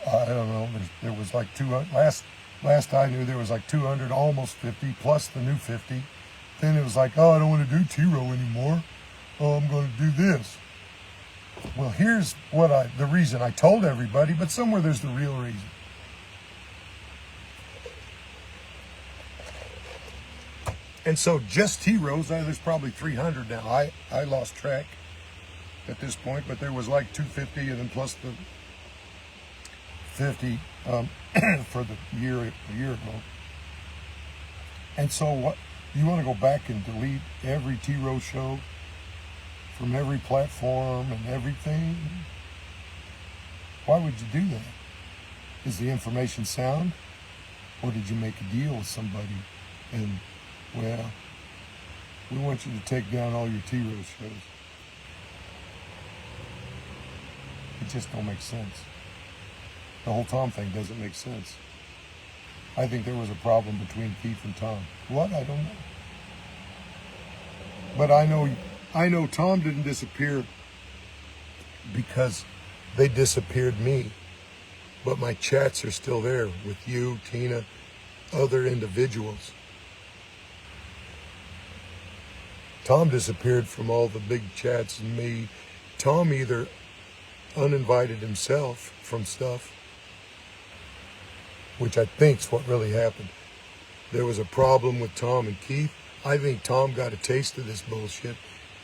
I don't know, there was like 200, last I knew there was like 200, almost 50, plus the new 50. Then it was like, oh, I don't want to do T-Row anymore. Oh, I'm going to do this. Well, here's the reason I told everybody, but somewhere there's the real reason. And so just T-Rows, there's probably 300 now. I lost track at this point, but there was like 250 and then plus the 50 for the year ago. And so what, you want to go back and delete every T-Row show from every platform and everything? Why would you do that? Is the information sound? Or did you make a deal with somebody and, well, we want you to take down all your T-Row shows? It just don't make sense. The whole Tom thing doesn't make sense. I think there was a problem between Keith and Tom. What? I don't know. But I know Tom didn't disappear because they disappeared me. But my chats are still there with you, Tina, other individuals. Tom disappeared from all the big chats and me. Tom either uninvited himself from stuff, which I think's what really happened. There was a problem with Tom and Keith. I think Tom got a taste of this bullshit,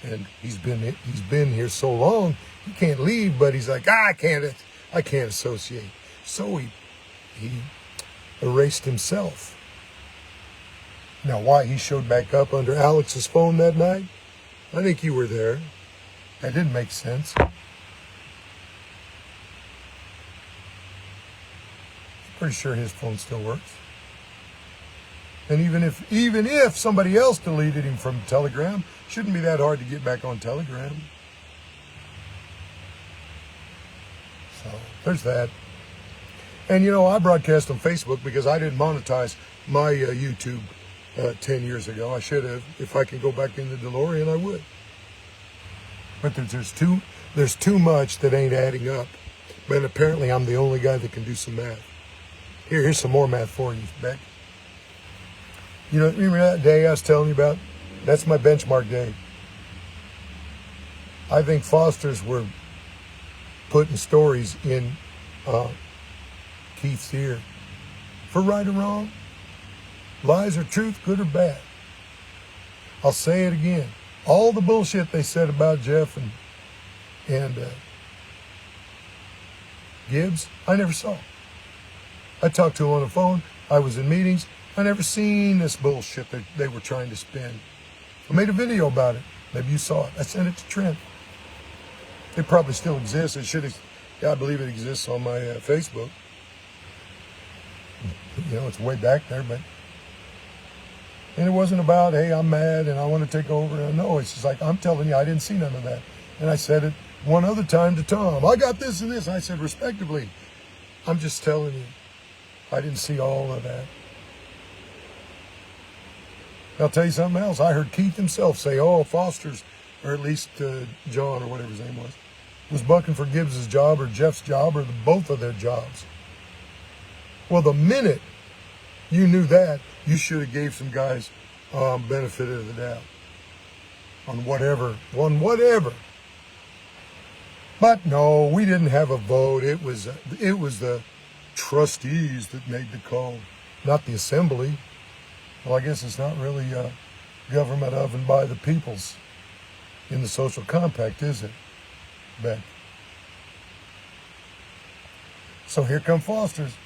and he's been here so long he can't leave. But he's like, I can't associate. So he erased himself. Now, why he showed back up under Alex's phone that night, I think you were there. That didn't make sense. Pretty sure his phone still works. And even if somebody else deleted him from Telegram, shouldn't be that hard to get back on Telegram. So there's that. And I broadcast on Facebook because I didn't monetize my YouTube 10 years ago. I should have. If I could go back in the DeLorean, I would. But there's too much that ain't adding up. But apparently I'm the only guy that can do some math. Here's some more math for you, Beck. Remember that day I was telling you about? That's my benchmark day. I think Foster's were putting stories in Keith's ear. For right or wrong, lies or truth, good or bad. I'll say it again. All the bullshit they said about Jeff and Gibbs, I never saw. I talked to him on the phone. I was in meetings. I never seen this bullshit that they were trying to spin. I made a video about it. Maybe you saw it. I sent it to Trent. It probably still exists. It should. I believe it exists on my Facebook. It's way back there, and it wasn't about, hey, I'm mad and I want to take over. No, it's just like, I'm telling you, I didn't see none of that. And I said it one other time to Tom. I got this and this. And I said, respectively, I'm just telling you, I didn't see all of that. I'll tell you something else. I heard Keith himself say, oh, Foster's, or at least John, or whatever his name was bucking for Gibbs's job or Jeff's job or both of their jobs. Well, the minute you knew that, you should have gave some guys benefit of the doubt on whatever. But no, we didn't have a vote. It was the trustees that made the call, not the assembly. Well, I guess it's not really government of and by the peoples in the social compact, is it, Beck? So here come Foster's.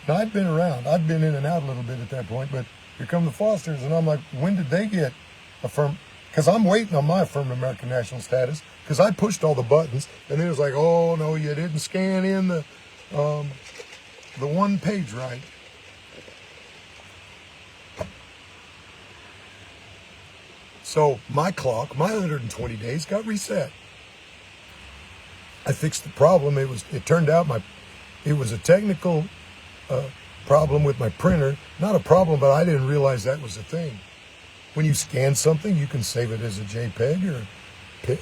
Now, I'd been around. I'd been in and out a little bit at that point, but here come the Fosters, and I'm like, when did they get affirmed? Because I'm waiting on my affirmed American national status, because I pushed all the buttons, and it was like, oh, no, you didn't scan in the one page right. So my clock, my 120 days got reset. I fixed the problem. It turned out it was a technical problem with my printer. Not a problem, but I didn't realize that was a thing. When you scan something, you can save it as a JPEG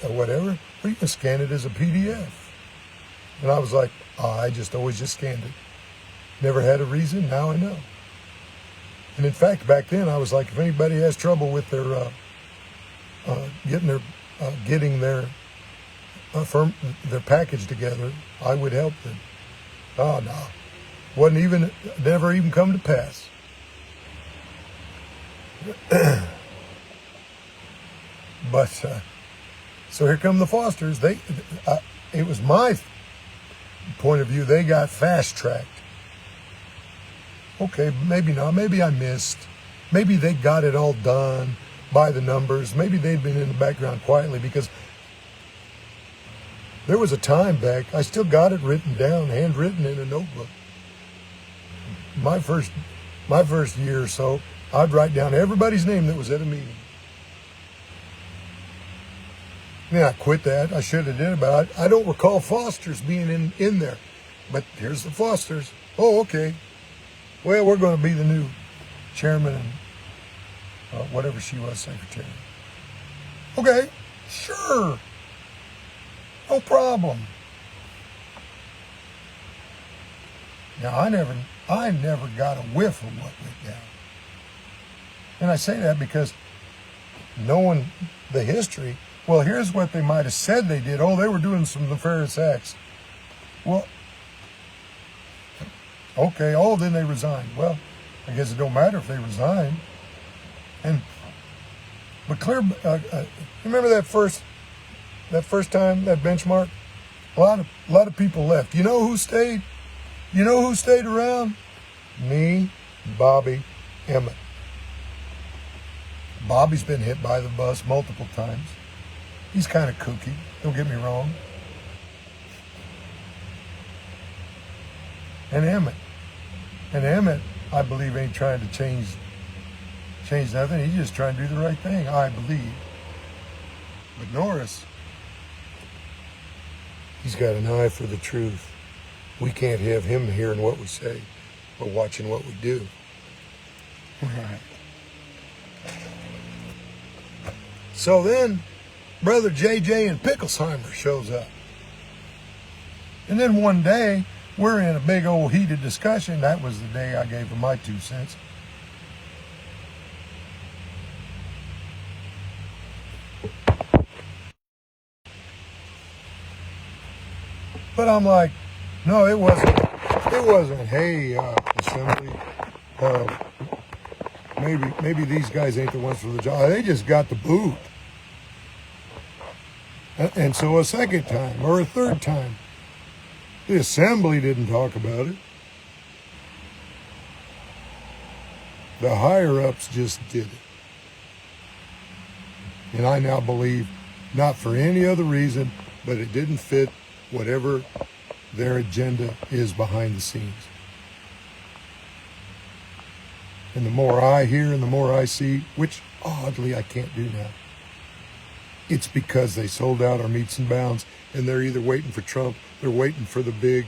or whatever, or you can scan it as a PDF. And I was like, I always just scanned it. Never had a reason. Now I know. And in fact, back then I was like, if anybody has trouble with their getting their package together, I would help them. Oh no, never even come to pass. But so here come the Fosters. It was my point of view. They got fast tracked. Okay, maybe not. Maybe I missed. Maybe they got it all done by the numbers. Maybe they'd been in the background quietly, because there was a time back, I still got it written down, handwritten in a notebook. My first year or so, I'd write down everybody's name that was at a meeting. Then I quit that. I should have did it, but I don't recall Foster's being in there. But here's the Fosters. Oh, okay. Well, we're going to be the new chairman and whatever she was, secretary. Okay, sure. No problem. Now, I never got a whiff of what went down. And I say that because knowing the history, well, here's what they might have said they did. Oh, they were doing some nefarious acts. Well, okay, then they resigned. Well, I guess it don't matter if they resigned. But remember that first time, that benchmark? A lot of people left. You know who stayed? You know who stayed around? Me, Bobby, Emmett. Bobby's been hit by the bus multiple times. He's kind of kooky, don't get me wrong. And Emmett, I believe, ain't trying to change nothing. He's just trying to do the right thing, I believe. But Norris, he's got an eye for the truth. We can't have him hearing what we say, but watching what we do. Right. So then, Brother JJ and Picklesheimer shows up. And then one day, we're in a big old heated discussion. That was the day I gave him my 2 cents. But I'm like, no, it wasn't, hey, assembly, maybe these guys ain't the ones for the job. They just got the boot. And so a second time or a third time, the assembly didn't talk about it. The higher-ups just did it. And I now believe, not for any other reason, but it didn't fit whatever their agenda is behind the scenes. And the more I hear and the more I see, which oddly I can't do now, it's because they sold out our meets and bounds, and they're either waiting for Trump, they're waiting for the big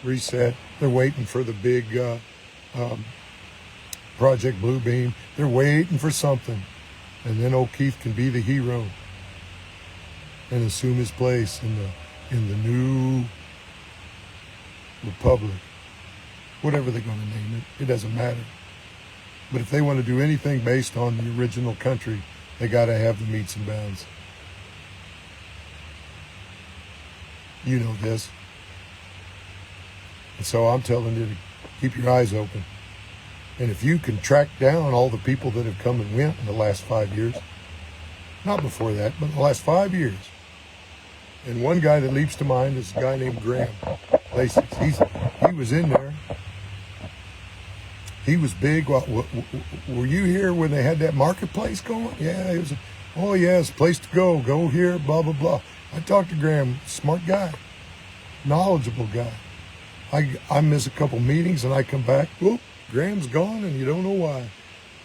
reset, they're waiting for the big Project Bluebeam, they're waiting for something. And then O'Keefe can be the hero and assume his place in the new republic, whatever they're going to name it. It doesn't matter. But if they want to do anything based on the original country, they got to have the meets and bounds. You know this. And so I'm telling you to keep your eyes open. And if you can track down all the people that have come and went in the last 5 years, not before that, but in the last 5 years. And one guy that leaps to mind is a guy named Graham Lacey. He was in there. He was big. Were you here when they had that marketplace going? Yeah, it was. Oh yeah, it's a place to go. Go here, blah blah blah. I talked to Graham, smart guy, knowledgeable guy. I miss a couple meetings and I come back. Whoop, Graham's gone and you don't know why.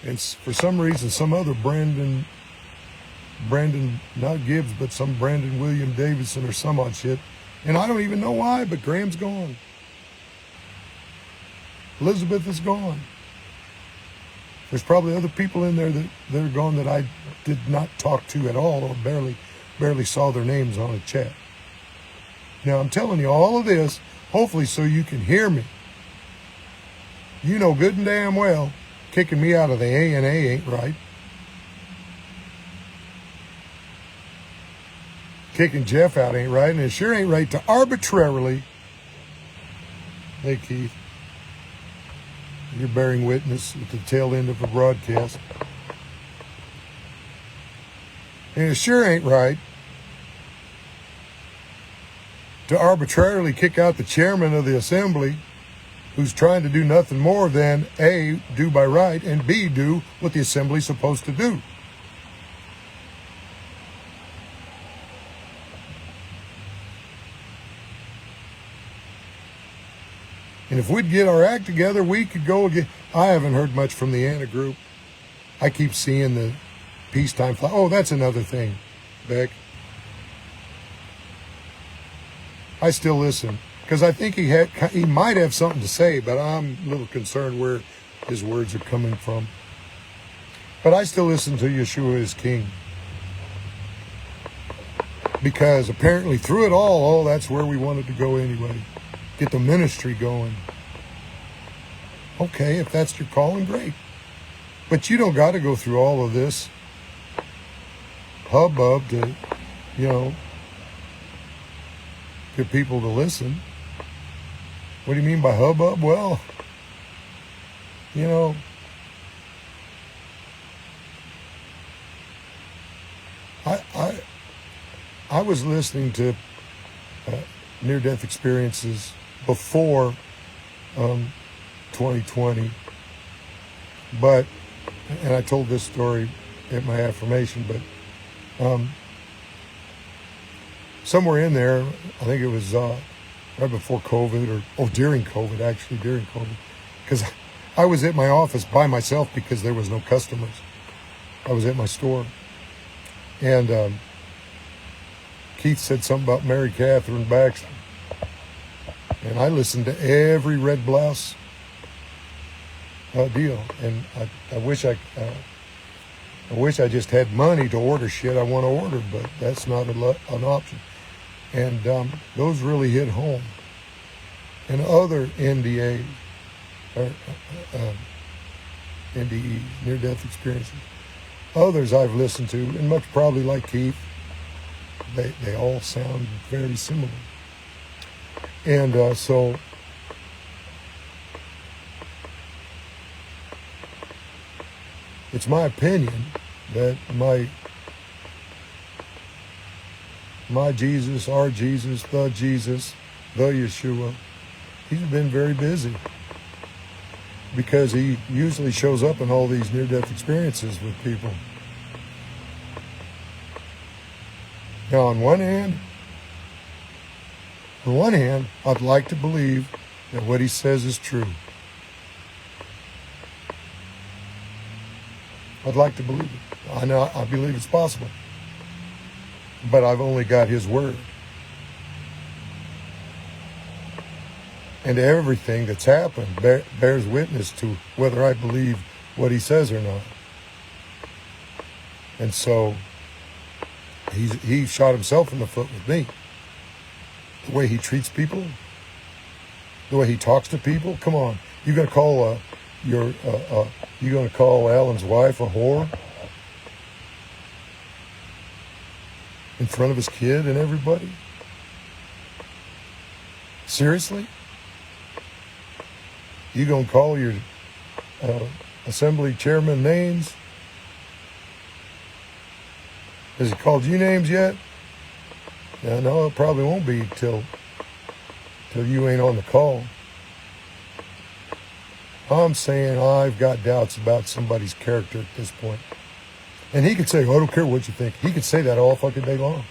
And for some reason, some other Brandon, not Gibbs, but some Brandon William Davidson or some odd shit. And I don't even know why, but Graham's gone. Elizabeth is gone. There's probably other people in there that are gone that I did not talk to at all or barely saw their names on a chat. Now, I'm telling you all of this, hopefully so you can hear me. You know good and damn well, kicking me out of the ANA ain't right. Kicking Jeff out ain't right, and it sure ain't right to arbitrarily. Hey, Keith. You're bearing witness at the tail end of a broadcast. And it sure ain't right to arbitrarily kick out the chairman of the assembly who's trying to do nothing more than A, do by right, and B, do what the assembly's supposed to do. And if we'd get our act together, we could go again. I haven't heard much from the Anna group. I keep seeing the peacetime flag. Oh, that's another thing, Beck. I still listen because I think he might have something to say, but I'm a little concerned where his words are coming from. But I still listen to Yeshua is King. Because apparently through it all, that's where we wanted to go anyway. Get the ministry going. Okay, if that's your calling, great. But you don't got to go through all of this hubbub to, get people to listen. What do you mean by hubbub? Well, I was listening to near-death experiences before 2020, and I told this story at my affirmation, but somewhere in there, I think it was right before COVID, during COVID, because I was at my office by myself because there was no customers. I was at my store, and Keith said something about Mary Catherine Baxter. And I listened to every Red Blouse deal. And I wish I just had money to order shit I want to order, but that's not an option. And those really hit home. And other NDAs, NDEs, near-death experiences, others I've listened to, and much probably like Keith, they all sound very similar. And so it's my opinion that my Jesus, our Jesus, the Yeshua, he's been very busy because he usually shows up in all these near-death experiences with people. Now, on one hand, I'd like to believe that what he says is true. I'd like to believe it. I believe it's possible. But I've only got his word. And everything that's happened bears witness to whether I believe what he says or not. And so he shot himself in the foot with me. The way he treats people, the way he talks to people. Come on, you gonna call Alan's wife a whore in front of his kid and everybody? Seriously? You gonna call your assembly chairman names. Has he called you names yet? Yeah, no, it probably won't be till you ain't on the call. I'm saying I've got doubts about somebody's character at this point. And he could say, oh, I don't care what you think. He could say that all fucking day long.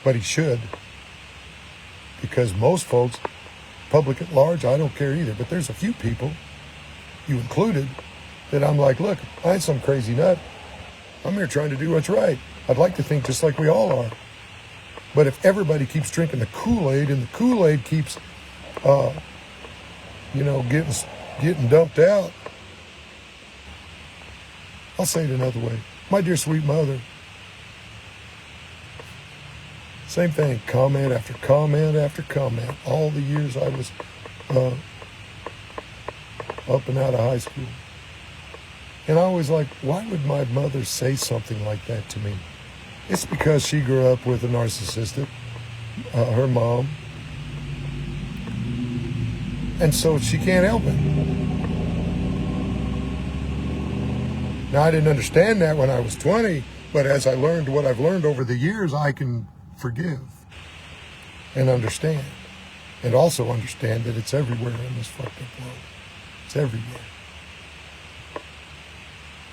But he should. Because most folks, public at large, I don't care either. But there's a few people, you included, that I'm like, look, I ain't some crazy nut. I'm here trying to do what's right. I'd like to think just like we all are. But if everybody keeps drinking the Kool-Aid and the Kool-Aid keeps, getting dumped out, I'll say it another way. My dear sweet mother, same thing, comment after comment after comment. All the years I was up and out of high school. And I was like, why would my mother say something like that to me? It's because she grew up with a narcissistic, her mom. And so she can't help it. Now, I didn't understand that when I was 20, but as I learned what I've learned over the years, I can forgive and understand. And also understand that it's everywhere in this fucked up world. It's everywhere.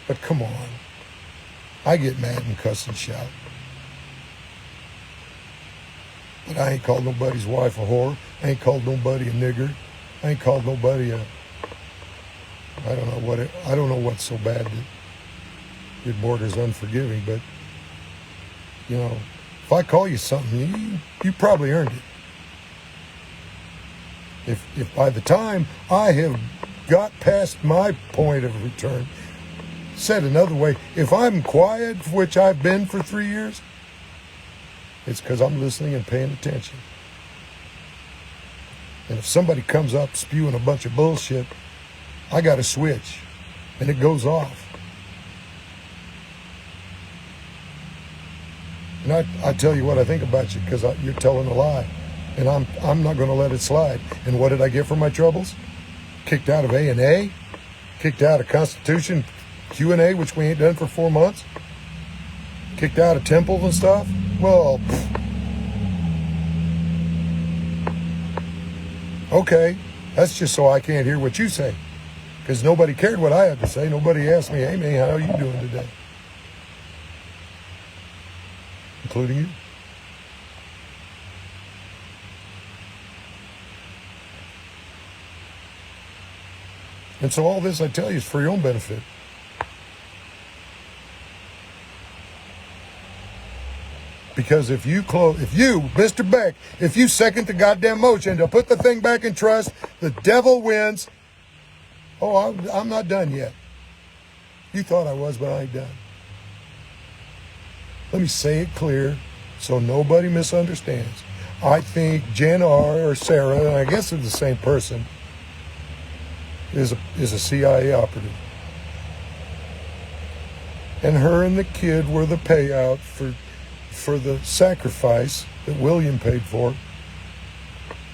But come on. I get mad and cuss and shout. But I ain't called nobody's wife a whore. I ain't called nobody a nigger. I ain't called nobody I don't know what's so bad that it borders unforgiving, but if I call you something, you probably earned it. If by the time I have got past my point of return, said another way, if I'm quiet, which I've been for 3 years, it's because I'm listening and paying attention. And if somebody comes up spewing a bunch of bullshit, I got to switch, and it goes off. And I tell you what I think about you because you're telling a lie, and I'm not going to let it slide. And what did I get for my troubles? Kicked out of A&A, kicked out of Constitution Q&A, which we ain't done for 4 months, kicked out of temples and stuff. Well, okay, that's just so I can't hear what you say, because nobody cared what I had to say. Nobody asked me, hey man, how are you doing today? Including you. And so all this I tell you is for your own benefit. Because if you, Mr. Beck, if you second the goddamn motion to put the thing back in trust, the devil wins. Oh, I'm not done yet. You thought I was, but I ain't done. Let me say it clear so nobody misunderstands. I think Jen R. or Sarah, and I guess they're the same person, is a CIA operative. And her and the kid were the payout for the sacrifice that William paid for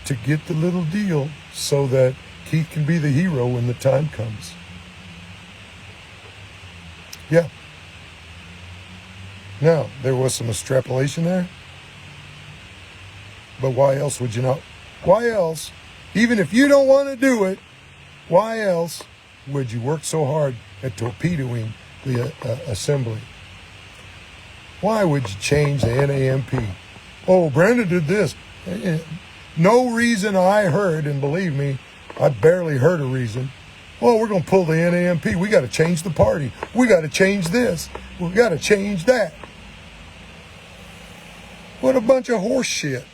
to get the little deal so that Keith can be the hero when the time comes. Yeah. Now, there was some extrapolation there. But why else would you not? Why else, even if you don't want to do it, why else would you work so hard at torpedoing the assembly? Why would you change the NAMP? Oh, Brandon did this. No reason I heard, and believe me, I barely heard a reason. Well, we're going to pull the NAMP. We got to change the party. We got to change this. We got to change that. What a bunch of horse shit.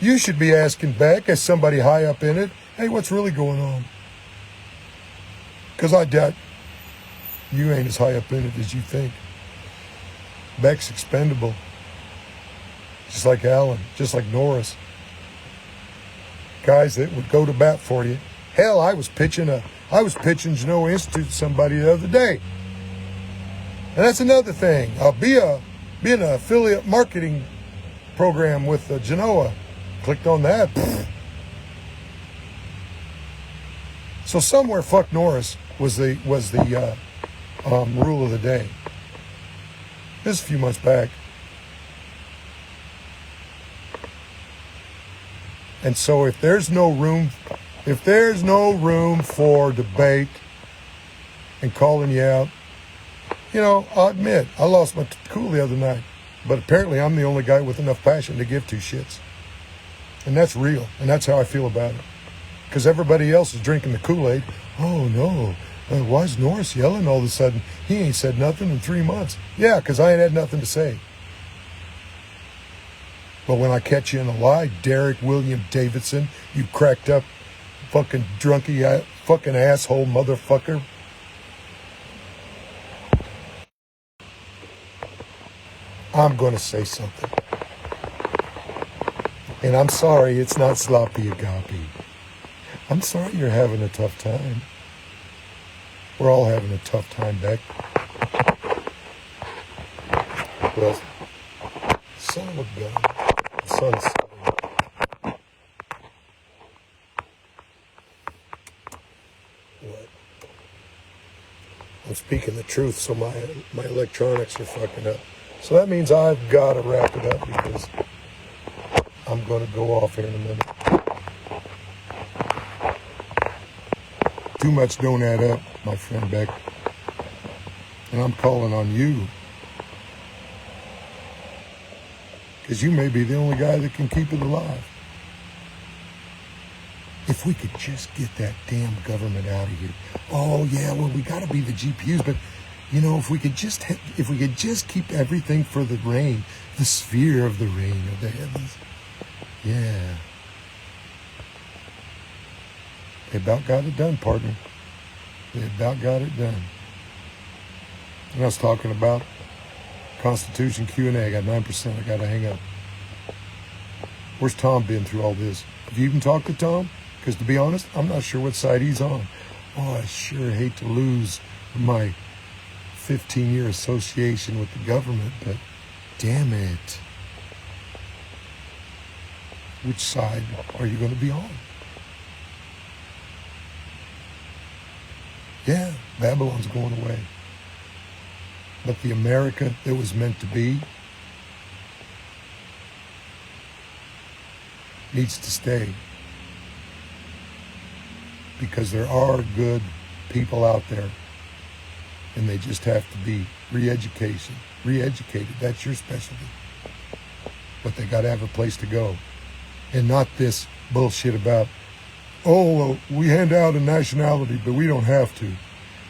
You should be asking back as somebody high up in it, hey, what's really going on? Because I doubt you ain't as high up in it as you think. Beck's expendable. Just like Alan, just like Norris. Guys that would go to bat for you. Hell, I was pitching Genoa Institute to somebody the other day. And that's another thing. Being an affiliate marketing program with Genoa. Clicked on that. So somewhere, fuck Norris was the rule of the day. This is a few months back. And so if there's no room for debate and calling you out, I'll admit, I lost my cool the other night. But apparently I'm the only guy with enough passion to give two shits. And that's real. And that's how I feel about it. Because everybody else is drinking the Kool-Aid. Oh, no. Why is Norris yelling all of a sudden? He ain't said nothing in 3 months. Yeah, because I ain't had nothing to say. But when I catch you in a lie, Derek William Davidson, you cracked up fucking drunky fucking asshole motherfucker. I'm going to say something. And I'm sorry it's not sloppy agape. I'm sorry you're having a tough time. We're all having a tough time, Beck. Well, son of a gun. Son's what? I'm speaking the truth, so my electronics are fucking up. So that means I've got to wrap it up because I'm going to go off here in a minute. Too much don't add up, my friend Beck. And I'm calling on you. Because you may be the only guy that can keep it alive. If we could just get that damn government out of here. Oh yeah, well we got to be the GPUs, but if we could just keep everything for the rain, the sphere of the rain of the heavens. Yeah. They about got it done, partner. They about got it done. And I was talking about Constitution Q&A. I got 9%. I got to hang up. Where's Tom been through all this? Have you even talked to Tom? Because to be honest, I'm not sure what side he's on. Oh, I sure hate to lose my 15-year association with the government, but damn it. Which side are you going to be on? Yeah, Babylon's going away. But the America that was meant to be needs to stay. Because there are good people out there. And they just have to be re-educated. That's your specialty. But they got to have a place to go. And not this bullshit about, oh, we hand out a nationality, but we don't have to.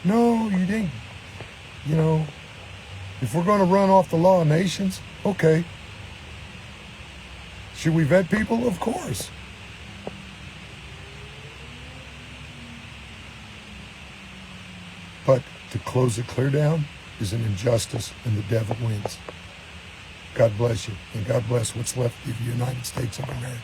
No, you didn't. If we're going to run off the law of nations, okay. Should we vet people? Of course. But to close it clear down is an injustice, and the devil wins. God bless you, and God bless what's left of the United States of America.